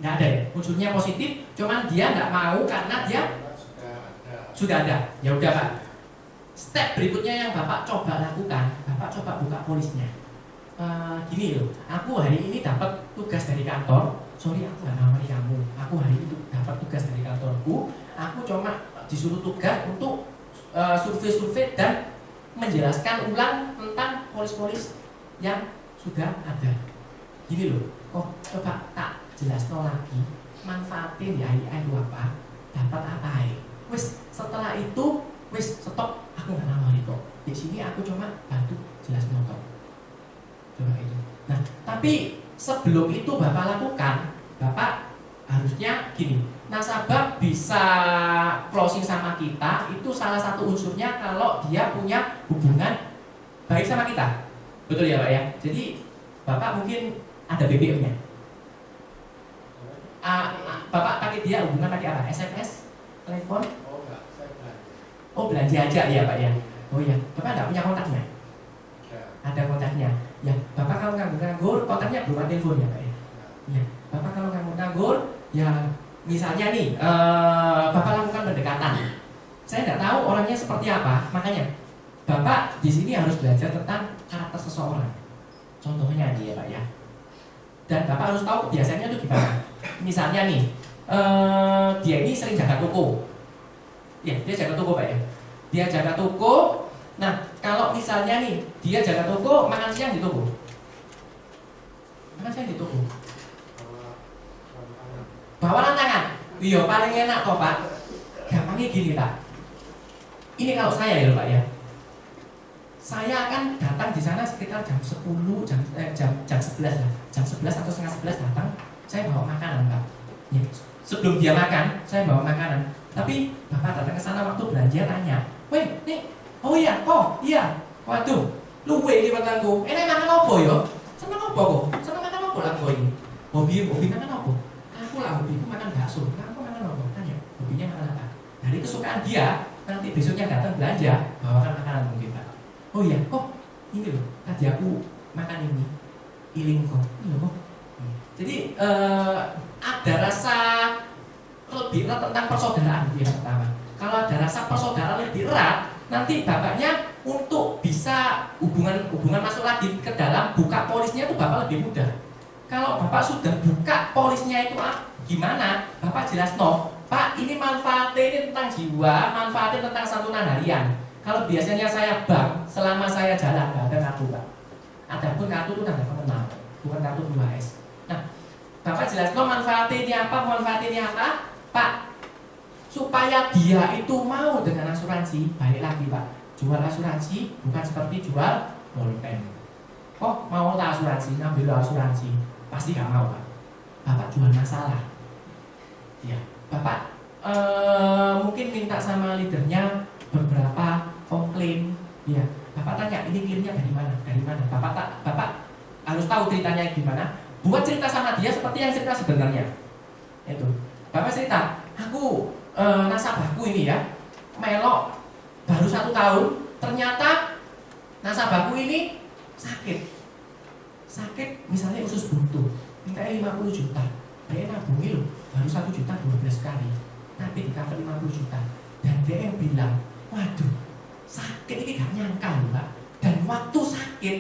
Nggak ada ya. Unsurnya positif, cuman dia nggak mau karena dia sudah ada. Ya udah Pak. Step berikutnya yang Bapak coba lakukan, Bapak coba buka polisnya. Gini loh, aku hari ini dapat tugas dari kantor. Sorry aku nggak nawari kamu. Aku hari ini dapat tugas dari kantorku. Aku cuma disuruh tugas untuk survei-survei dan menjelaskan ulang tentang polis-polis yang sudah ada. Gini loh, coba tak jelasno lagi. Manfaatin ya itu apa? Dapat apa ya? Wis setelah itu, wis stop. Aku nggak nawari kok. Di sini aku cuma bantu jelas motor. Coba itu. Nah, tapi sebelum itu Bapak lakukan, Bapak harusnya gini. Nasabah bisa closing sama kita itu salah satu unsurnya kalau dia punya hubungan baik sama kita. Betul ya Pak ya? Jadi Bapak mungkin ada BBM-nya. Bapak pakai dia hubungan pakai apa? SMS? Telepon? Oh enggak, saya belanja. Oh belanja aja ya Pak ya? Oh ya, Bapak nggak punya kontaknya? Ya. Ada kontaknya. Ya, Bapak kalau nganggur, kontaknya berupa telepon ya Pak ya? Ya, Bapak kalau nganggur, ya misalnya nih, Bapak lakukan pendekatan. Saya nggak tahu orangnya seperti apa, makanya Bapak di sini harus belajar tentang karakter seseorang. Contohnya nih ya Pak ya. Dan Bapak harus tahu biasanya itu gimana. Misalnya nih, dia ini sering jaga toko. Ya, dia jaga toko Pak ya. Dia jaga toko. Nah, kalau misalnya nih, dia jaga toko, makan siang di toko. Makan siang di toko. Bawa tangan. Iya, paling enak kok Pak. Gampangnya gini Pak. Ini kalau saya ya Pak ya. Saya akan datang di sana sekitar jam 10, jam 11 lah. Jam 11 atau setengah 11 datang. Saya bawa makanan Pak. Ya, sebelum dia makan, saya bawa makanan. Tapi Bapak datang ke sana waktu belanja tanya, "Weh, nih, oh iya, waduh, luwe iki wetengku. Enak makan apa ya? Seneng apa kok? Seneng makan apa lah kok ini? Hobi makan apa? Aku lah hobiku makan bakso. Kamu makan apa? Tanya, hobinya makan apa? Dari kesukaan dia, nanti besoknya datang belanja, bawakan makanan mungkin Pak. Oh iya, kok ini loh, tadi aku makan ini, iling kok, ini loh kok. Jadi ada rasa lebih erat tentang persaudaraan yang pertama. Kalau ada rasa persaudaraan lebih erat, nanti bapaknya untuk bisa hubungan masuk lagi ke dalam buka polisnya itu Bapak lebih mudah. Kalau Bapak sudah buka polisnya itu gimana? Bapak jelas Pak ini manfaatnya ini tentang jiwa, manfaatnya tentang santunan harian. Kalau biasanya saya bank, selama saya jalan nggak ada kartu Pak. Adapun kartu itu tanda pengenal, bukan kartu 2S. Nah, Bapak jelas manfaatnya ini apa, Pak? Supaya dia itu mau dengan asuransi, balik lagi Pak. Jual asuransi bukan seperti jual pulpen. Oh mau tak asuransi, ngambil asuransi, pasti gak mau Pak. Bapak jual masalah. Ya, Bapak mungkin minta sama leadernya beberapa form claim, ya. Bapak tanya ini klaimnya dari mana? Dari mana? Bapak harus tahu ceritanya gimana. Buat cerita sama dia seperti yang cerita sebenarnya. Itu. Bapak cerita, aku nasabahku ini ya, melok baru 1 tahun, ternyata nasabahku ini sakit misalnya usus buntu, minta 50 juta, dia nabungi loh, baru 1 juta 12 kali, tapi di cover 50 juta, dan dia yang bilang, waduh, sakit ini gak nyangka loh Pak, dan waktu sakit,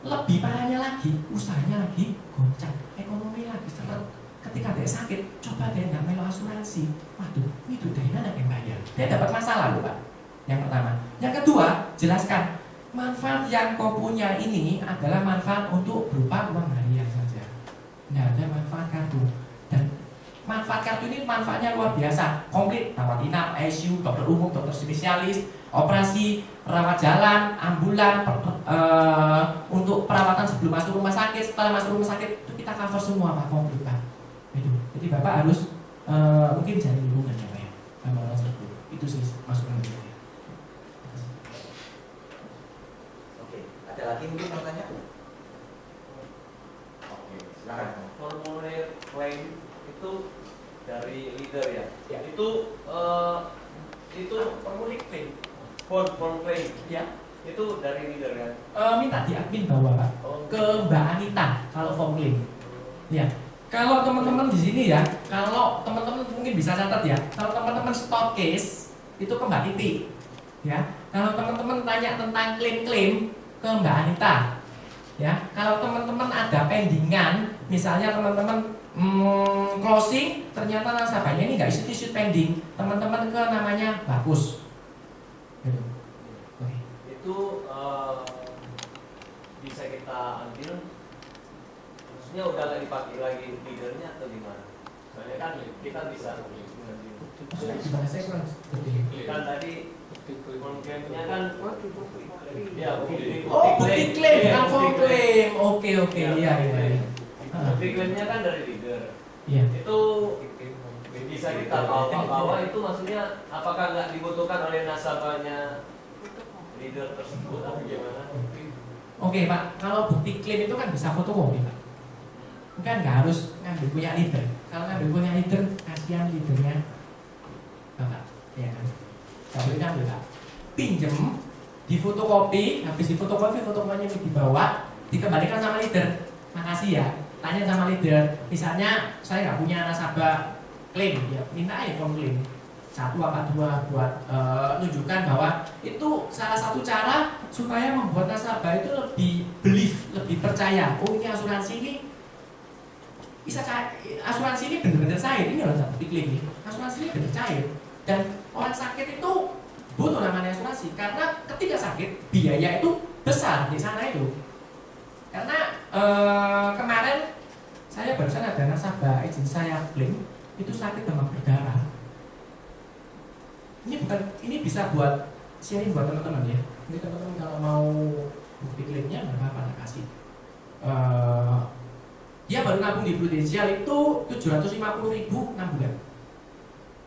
lebih parahnya lagi, usahanya lagi goncang, ekonomi lagi seret. Ketika dia sakit, coba dia nggak melo asuransi, waduh, itu dari mana yang bayar? Dia dapat masalah loh Pak. Yang pertama. Yang kedua, jelaskan manfaat yang kau punya ini adalah manfaat untuk berupa uang harian saja. Nggak ada manfaat kartu. Dan manfaat kartu ini manfaatnya luar biasa, komplit, rawat inap, ICU, dokter umum, dokter spesialis, operasi, rawat jalan, ambulan, untuk perawatan sebelum masuk rumah sakit, setelah masuk rumah sakit itu kita cover semua Pak, komplit Pak. Itu. Jadi Bapak harus mungkin cari hubungan ya Pak ya, sama orang tersebut. Itu sih masukan saya. Oke, ada lagi mungkin mau tanya? Oke, silakan. Formulir klaim itu dari leader ya? Ya. Itu formulir klaim. form claim Ya. itu dari leader kan? Minta di admin bawa Pak ke Mbak Anita kalau form claim. Ya. Kalau teman-teman di sini ya, kalau teman-teman mungkin bisa catat ya, kalau teman-teman store case itu ke Mbak Titi. Ya. Kalau teman-teman tanya tentang klaim-klaim ke Mbak Anita. Ya. Kalau teman-teman ada pendingan, misalnya teman-teman closing ternyata nasabahnya ini nggak isi pending, teman-teman ke namanya Bagus. Gitu. Oke. Itu bisa kita ambil, maksudnya udah nggak dipakai lagi leadernya atau gimana? Soalnya kan kita bisa Gimana saya kurang seperti kan tadi klaimnya kan ya bukti klaim, ya, form claim. Oke, iya. bukti klaimnya kan dari leader. Iya. Itu bisa kita bawa itu maksudnya apakah nggak dibutuhkan oleh nasabahnya leader tersebut atau gimana? Oke Pak, kalau bukti klaim itu kan bisa fotokopi Pak. Kan nggak harus ngambil punya leader. Kalau ngambil punya leader, kasihan leadernya Bapak, ya kan? Nggak boleh ngambil Pak. Pinjem, difotokopi, habis difotokopi, fotokopinya dibawa, dikembalikan sama leader. Makasih ya. Tanya sama leader. Misalnya saya nggak punya nasabah klaim, ya minta aja form klaim. 1 apa 2 buat tunjukkan bahwa itu salah satu cara supaya membuat nasabah itu lebih belief, lebih percaya. Oh ini asuransi ini bisa asuransi ini benar-benar cair. Ini loh satu klaim ini. Asuransi ini benar cair. Dan orang sakit itu butuh namanya asuransi karena ketika sakit biaya itu besar di sana itu. Karena kemarin saya barusan ada nasabah izin saya klaim itu sakit demam berdarah. Ini bisa buat sharing buat teman-teman ya. Ini teman-teman kalau mau bukti klaimnya nggak apa-apa kasih. Dia baru nabung di Prudential itu 750.000 6 bulan.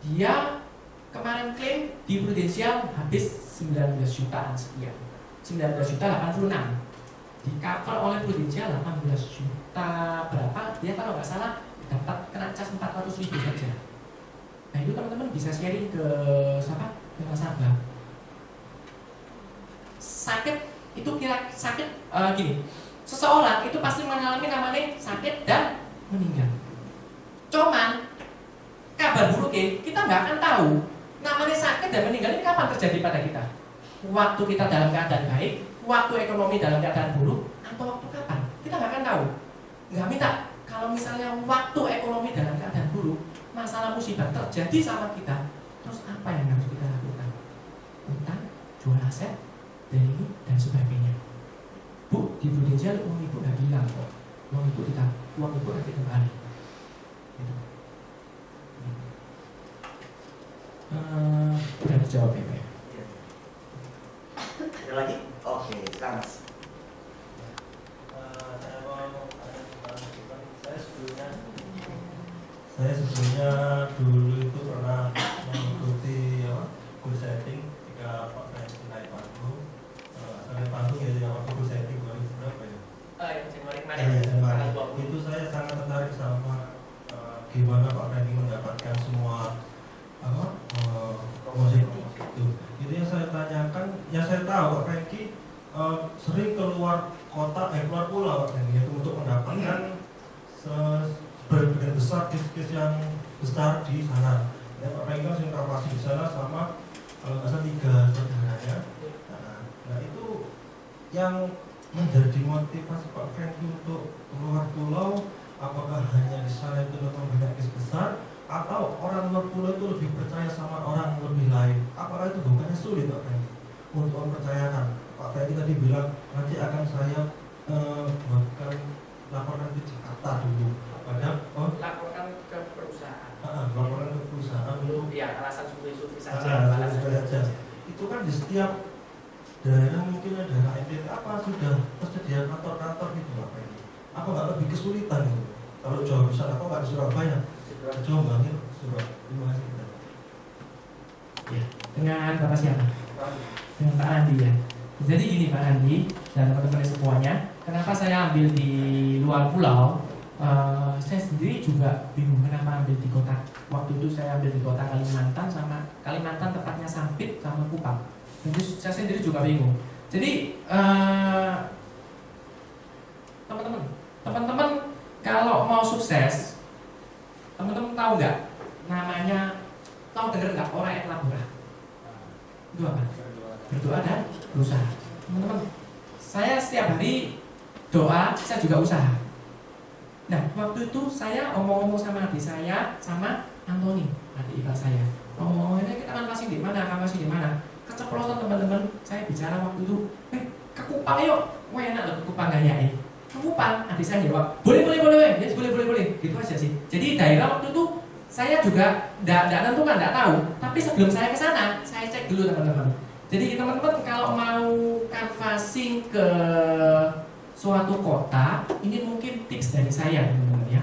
Dia kemarin klaim di Prudential habis 19 jutaan sekian. 19 juta 86. Di cover oleh Prudential 18 juta berapa? Dia kalau nggak salah dapat kena cas 400.000 saja. Nah itu teman-teman bisa sharing ke siapa? Ke nasabah. Sakit itu kira sakit gini. Seseorang itu pasti mengalami namanya sakit dan meninggal. Cuman kabar buruknya kita nggak akan tahu namanya sakit dan meninggal ini kapan terjadi pada kita. Waktu kita dalam keadaan baik, waktu ekonomi dalam keadaan buruk, atau waktu kapan? Kita nggak akan tahu. Nggak minta. Kalau misalnya waktu ekonomi dalam keadaan buruk, masalah musibah terjadi sama kita, terus apa yang harus kita lakukan? Utang, jual aset, dan ini dan sebagainya. Bu, di Prudential uang ibu nggak bilang kok. Uang ibu nanti kembali. Gitu. Udah dijawab ya Pak? Ada lagi? Oke, silakan. Saya sebelumnya Saya sebetulnya dulu itu pernah mengikuti goal setting ketika Pak Franky naik panggung. Naik panggung ya waktu goal setting 2000 berapa ya? Januari Januari. Itu saya sangat tertarik sama gimana Pak Franky mendapatkan semua musik itu. Itu yang saya tanyakan, yang saya tahu Pak Franky sering keluar kota, keluar pulau Pak Franky itu untuk mendapatkan sebagian besar kes-kes yang besar di sana. Dan Pak Franky kan sering terpasi di sana sama kalau nggak salah 3 saudaranya. Nah itu yang menjadi motivasi Pak Franky untuk keluar pulau. Apakah hanya di sana itu memang banyak kes besar, atau orang luar pulau itu lebih percaya sama orang lebih lain? Apakah itu bukannya sulit Pak Franky untuk mempercayakan? Pak Franky tadi bilang nanti akan saya buatkan laporan ke Jakarta dulu. Padahal laporkan ke perusahaan. Laporan ke perusahaan untuk ya alasan survei saja. Itu kan di setiap daerah, mungkin ada daerah NTT apa sudah tersedia kantor-kantor gitu Pak Franky. Apa nggak lebih kesulitan gitu? Kalau Jawa besar apa nggak di Surabaya? Jawa Bangil, Surabaya. Terima kasih. Ya, dengan Bapak siapa? Dengan Pak Andi ya. Jadi gini Pak Andi dan teman-teman semuanya, kenapa saya ambil di luar pulau? Saya sendiri juga bingung kenapa ambil di kota. Waktu itu saya ambil di kota Kalimantan, sama Kalimantan tepatnya Sampit sama Kupang. Jadi saya sendiri juga bingung. Jadi teman-teman kalau mau sukses, teman-teman tahu nggak namanya, tahu dengar nggak orang yang labora? Itu apa? Berdoa dan berusaha. Teman-teman, saya setiap hari doa, saya juga usaha. Nah, waktu itu saya omong-omong sama adik saya, sama Antoni, adik ipar saya. Omong-omongnya kita kan masih di mana, masih di mana? Keceplosan teman-teman, saya bicara waktu itu, ke Kupang yuk, wah enak loh ke Kupang gaya ke Kupang, adik saya jawab, boleh, yes, boleh, gitu aja sih. Jadi daerah waktu itu saya juga tidak nentukan, tidak tahu. Tapi sebelum saya ke sana, saya cek dulu teman-teman. Jadi teman-teman kalau mau canvassing ke suatu kota, ini mungkin tips dari saya teman-teman ya.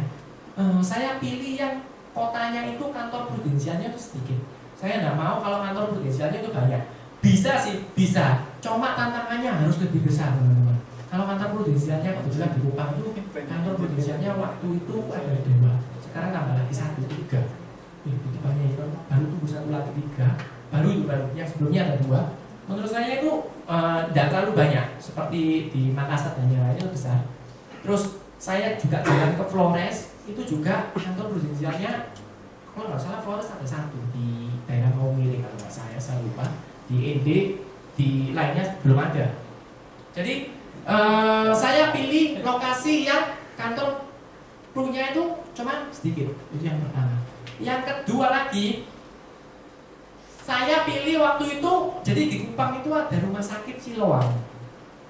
Saya pilih yang kotanya itu kantor prudensialnya itu sedikit. Saya tidak mau kalau kantor prudensialnya itu banyak. Bisa sih, bisa. Cuma tantangannya harus lebih besar teman-teman. Kalau kantor prudensialnya kebetulan di Kupang itu kantor prudensialnya waktu itu ada 2. Sekarang tambah lagi 1, 3. Itu banyak itu. Baru tunggu 1 lagi 3. Baru yang sebelumnya ada 2. Menurut saya itu tidak terlalu banyak. Seperti di Makassar dan yang lainnya itu besar. Terus saya juga jalan ke Flores, itu juga kantor prudensialnya kalau nggak salah Flores ada 1 di daerah Maumere kalau nggak saya lupa. Di ND, di lainnya belum ada. Jadi saya pilih lokasi yang kantor prunya itu cuma sedikit. Itu yang pertama. Yang kedua lagi, saya pilih waktu itu, jadi di Kupang itu ada rumah sakit Siloam.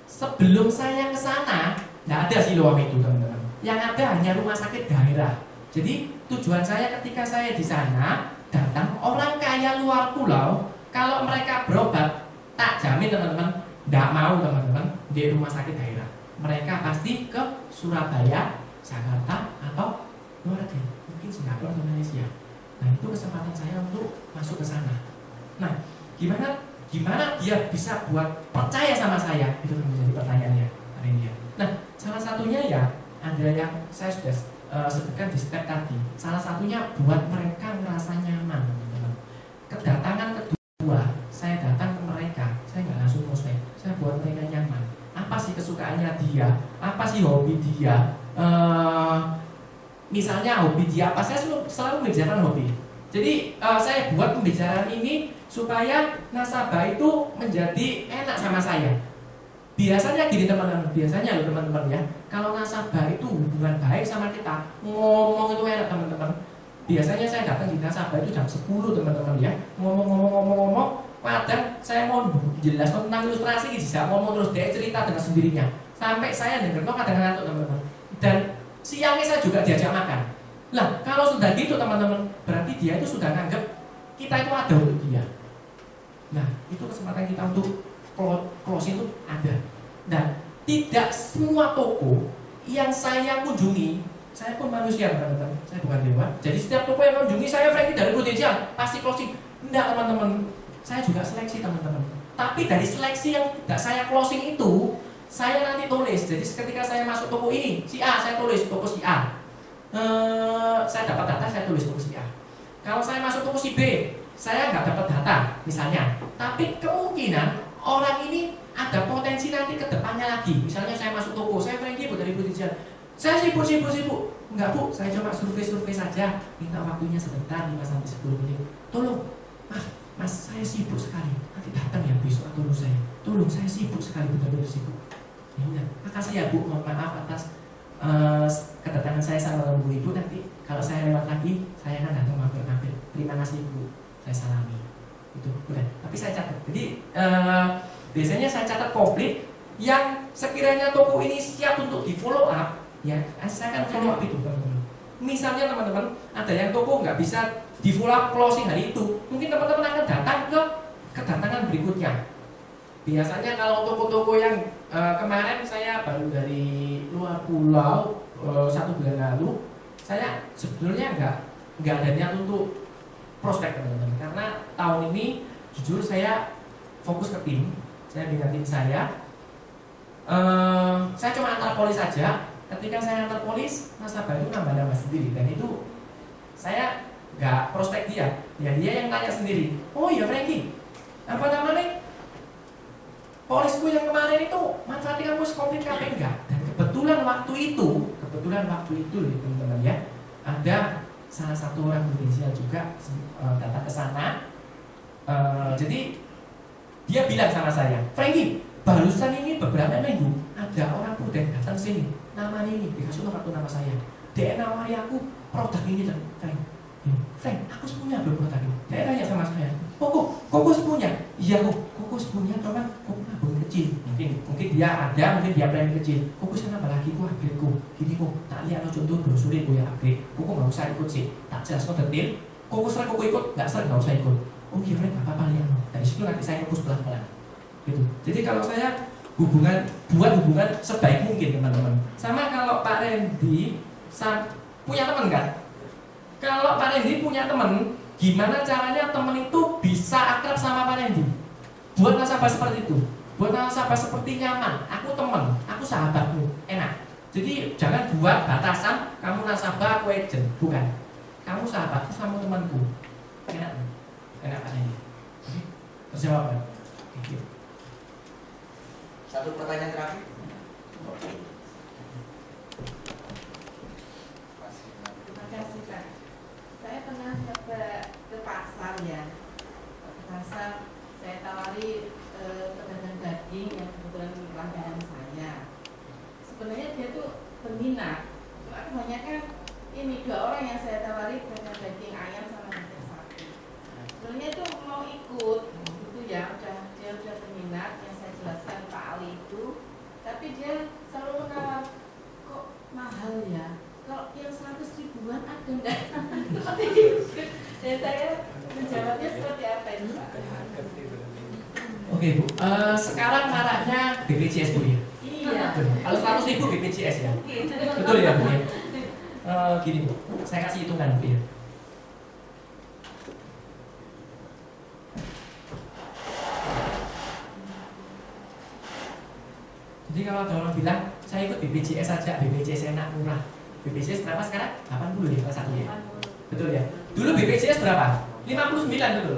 Sebelum saya ke sana, nggak ada Siloam itu teman-teman. Yang ada hanya rumah sakit daerah. Jadi tujuan saya ketika saya di sana, datang orang kaya luar pulau, kalau mereka berobat, tak jamin teman-teman, nggak mau teman-teman di rumah sakit daerah. Mereka pasti ke Surabaya, Jakarta, atau luar negeri, mungkin Singapura atau Malaysia. Nah itu kesempatan saya untuk masuk ke sana. Nah gimana dia bisa buat percaya sama saya? Itu yang menjadi pertanyaannya hari ini. Nah salah satunya ya ada yang saya sudah sebutkan di step tadi. Salah satunya buat mereka merasa nyaman teman-teman. Kedatangan kedua, saya datang ke mereka, saya nggak langsung prospek, saya buat mereka nyaman. Apa sih kesukaannya dia? Apa sih hobi dia? Misalnya hobi dia apa? Saya selalu membicarakan hobi. Jadi saya buat pembicaraan ini supaya nasabah itu menjadi enak sama saya. Biasanya gini teman-teman, biasanya loh teman-teman ya, kalau nasabah itu hubungan baik sama kita, ngomong itu enak teman-teman. Biasanya saya datang di nasabah itu jam 10 teman-teman ya, ngomong, kadang saya mau jelas tentang ilustrasi, bisa ngomong terus dia cerita dengan sendirinya, sampai saya dengar kadang ngantuk teman-teman. Dan siangnya saya juga diajak makan. Lah kalau sudah gitu teman-teman, berarti dia itu sudah nganggap kita itu ada untuk dia. Nah itu kesempatan kita untuk close itu ada. Dan tidak semua toko yang saya kunjungi saya pun manusia teman-teman, saya bukan dewa. Jadi setiap toko yang mengunjungi saya Frankie dari Prudensial pasti closing. Enggak teman-teman, saya juga seleksi teman-teman. Tapi dari seleksi yang tidak saya closing itu, saya nanti tulis. Jadi ketika saya masuk toko ini, si A saya tulis toko si A. Saya dapat data, saya tulis toko si A. Kalau saya masuk toko si B, saya nggak dapat data misalnya. Tapi kemungkinan orang ini ada potensi nanti ke depannya lagi. Misalnya saya masuk toko, saya Frankie dari Prudensial. Saya sibuk. Enggak Bu, saya cuma survei saja. Minta waktunya sebentar, 5-10 menit. Tolong, Mas, saya sibuk sekali. Nanti datang ya besok atau lusa ya. Tolong, saya sibuk sekali, benar-benar sibuk. Ya udah, makasih ya Bu, mohon maaf atas kedatangan saya sama Bu Ibu. Nanti kalau saya lewat lagi, saya akan datang mampir. Terima kasih Bu, saya salami. Itu udah. Tapi saya catat. Jadi biasanya saya catat komplit yang sekiranya toko ini siap untuk di follow up. Ya, saya akan follow up itu teman-teman. Misalnya teman-teman ada yang toko nggak bisa di follow up closing hari itu, mungkin teman-teman akan datang ke kedatangan berikutnya. Biasanya kalau toko-toko yang kemarin saya baru dari luar pulau 1 bulan lalu, saya sebetulnya nggak ada niat untuk prospek teman-teman, karena tahun ini jujur saya fokus ke tim, saya dengan tim saya cuma antar polis saja. Ketika saya antar polis, nasabah itu nambah nama sendiri, dan itu saya nggak prospek dia, ya dia yang tanya sendiri. Oh iya Frankie, apa namanya? Polisku yang kemarin itu manfaatnya kamu komplit KP enggak? Dan kebetulan waktu itu teman-teman ya, ada salah satu orang Indonesia juga datang ke sana. Jadi dia bilang sama saya, Frankie, barusan ini beberapa minggu ada orang Pruden datang sini, nama ini dikasih kartu nama saya. Dia nawari aku produk ini dan Frank, aku punya produk ini. Dia tanya sama saya, kok punya? Iya kok punya, cuman kok belum kecil. Mungkin dia ada, mungkin dia plan kecil. Kok sana apa lagi? Kok upgrade kok. Gini kok, tak lihat contoh brosur kok ya upgrade. Kok nggak usah ikut sih, tak jelas kok detail. Kok sering kok ikut, nggak sering nggak usah ikut. Oh iya Frank, apa-apa lihat. Dari situ nanti saya fokus pelan-pelan. Gitu. Jadi kalau saya buat hubungan sebaik mungkin teman-teman. Sama kalau Pak Randy punya teman kan? Kalau Pak Randy punya teman, gimana caranya teman itu bisa akrab sama Pak Randy? Buat nasabah seperti itu, buat nasabah seperti nyaman. Aku teman, aku sahabatmu, enak. Jadi jangan buat batasan kamu nasabah, aku agent, bukan. Kamu sahabatku sama temanku, enak Pak Randy. Terjawab kan? Satu pertanyaan terakhir. Terima kasih Pak. Saya pernah ke pasar ya. Ke pasar saya tawari pedagang daging yang kebetulan langganan saya. Sebenarnya dia tuh berminat. Cuma kebanyakan ini 2 orang yang saya tawari pedagang daging ayam sama daging sapi. Sebenarnya tuh mau ikut gitu ya, dia udah berminat yang saya jelaskan Pak Ali itu. Tapi dia selalu menawar, kok mahal ya? Kalau yang 100 ribuan ada enggak? Seperti itu. Dan saya menjawabnya seperti apa itu Pak? Oke Bu, sekarang maraknya BPJS Bu ya? Iya. Kalau 100 ribu BPJS ya? Mungkin. Betul ya Bu ya? Gini Bu, saya kasih hitungan Bu ya. Jadi kalau ada orang bilang, saya ikut BPJS saja, BPJS enak, murah. BPJS berapa sekarang? 80 ya, kelas 1 ya? Betul ya? Dulu BPJS berapa? 59 betul?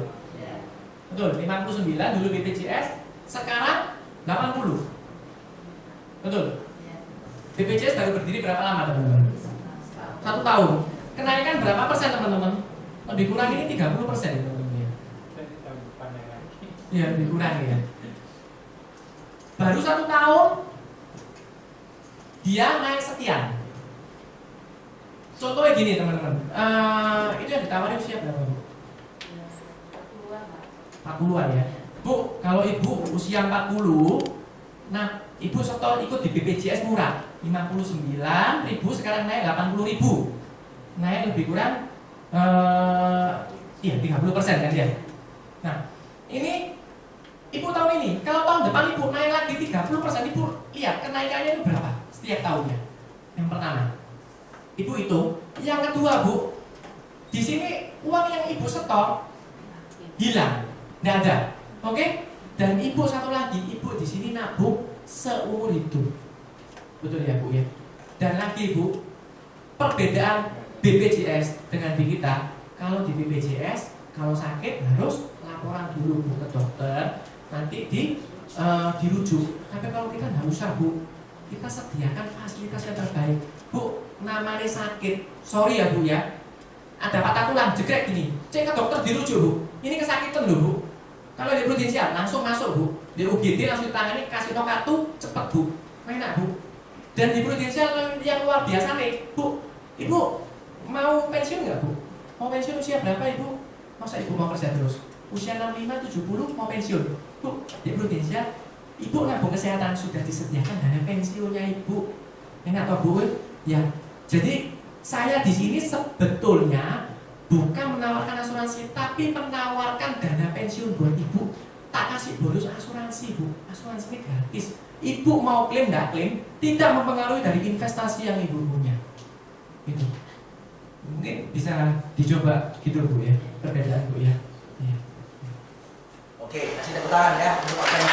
Betul, 59 dulu BPJS, sekarang 80. Betul? BPJS baru berdiri berapa lama teman-teman? 1 tahun. Kenaikan berapa persen teman-teman? Dikurangi ini 30% teman-teman ya? Iya, dikurangi ya. Baru 1 tahun dia naik sekian. Contohnya gini teman-teman, itu yang ditawarin usia berapa Bu? 40-an ya. Bu, kalau ibu usia 40, nah ibu setor ikut di BPJS murah 59.000, sekarang naik 80.000, naik lebih kurang iya 30% kan dia. Nah ini ibu tahu ini, kalau tahun depan ibu naik lagi 30%, ibu lihat kenaikannya itu berapa setiap tahunnya. Yang pertama, Ibu hitung. Yang kedua Bu, di sini uang yang Ibu setor hilang, nggak ada. Oke? Dan Ibu satu lagi, Ibu di sini nabung seumur hidup. Betul ya Bu ya? Dan lagi Bu, perbedaan BPJS dengan di kita, kalau di BPJS kalau sakit harus laporan dulu Bu ke dokter, nanti dirujuk. Tapi kalau kita nggak usah Bu, kita sediakan fasilitas yang terbaik. Bu, namanya sakit, sorry ya Bu ya, ada patah tulang jegrek gini, cek ke dokter dirujuk Bu. Ini kesakitan loh Bu. Kalau di prudensial langsung masuk Bu, di UGD langsung ditangani, kasih tau kartu, cepet Bu, enak Bu. Dan di prudensial yang luar biasa nih Bu, Ibu mau pensiun nggak Bu? Mau pensiun usia berapa Ibu? Masa Ibu mau kerja terus? Usia 65, 70 mau pensiun Bu, di prudensial Ibu nabung kesehatan sudah disediakan dana pensiunnya Ibu. Enak toh Bu? Ya. Jadi saya di sini sebetulnya bukan menawarkan asuransi, tapi menawarkan dana pensiun buat Ibu. Tak kasih bonus asuransi Bu. Asuransi ini gratis. Ibu mau klaim nggak klaim, tidak mempengaruhi dari investasi yang Ibu punya. Itu mungkin bisa dicoba gitu Bu ya, perbedaan Bu ya. Oke, kasih tepuk tangan ya untuk apa yang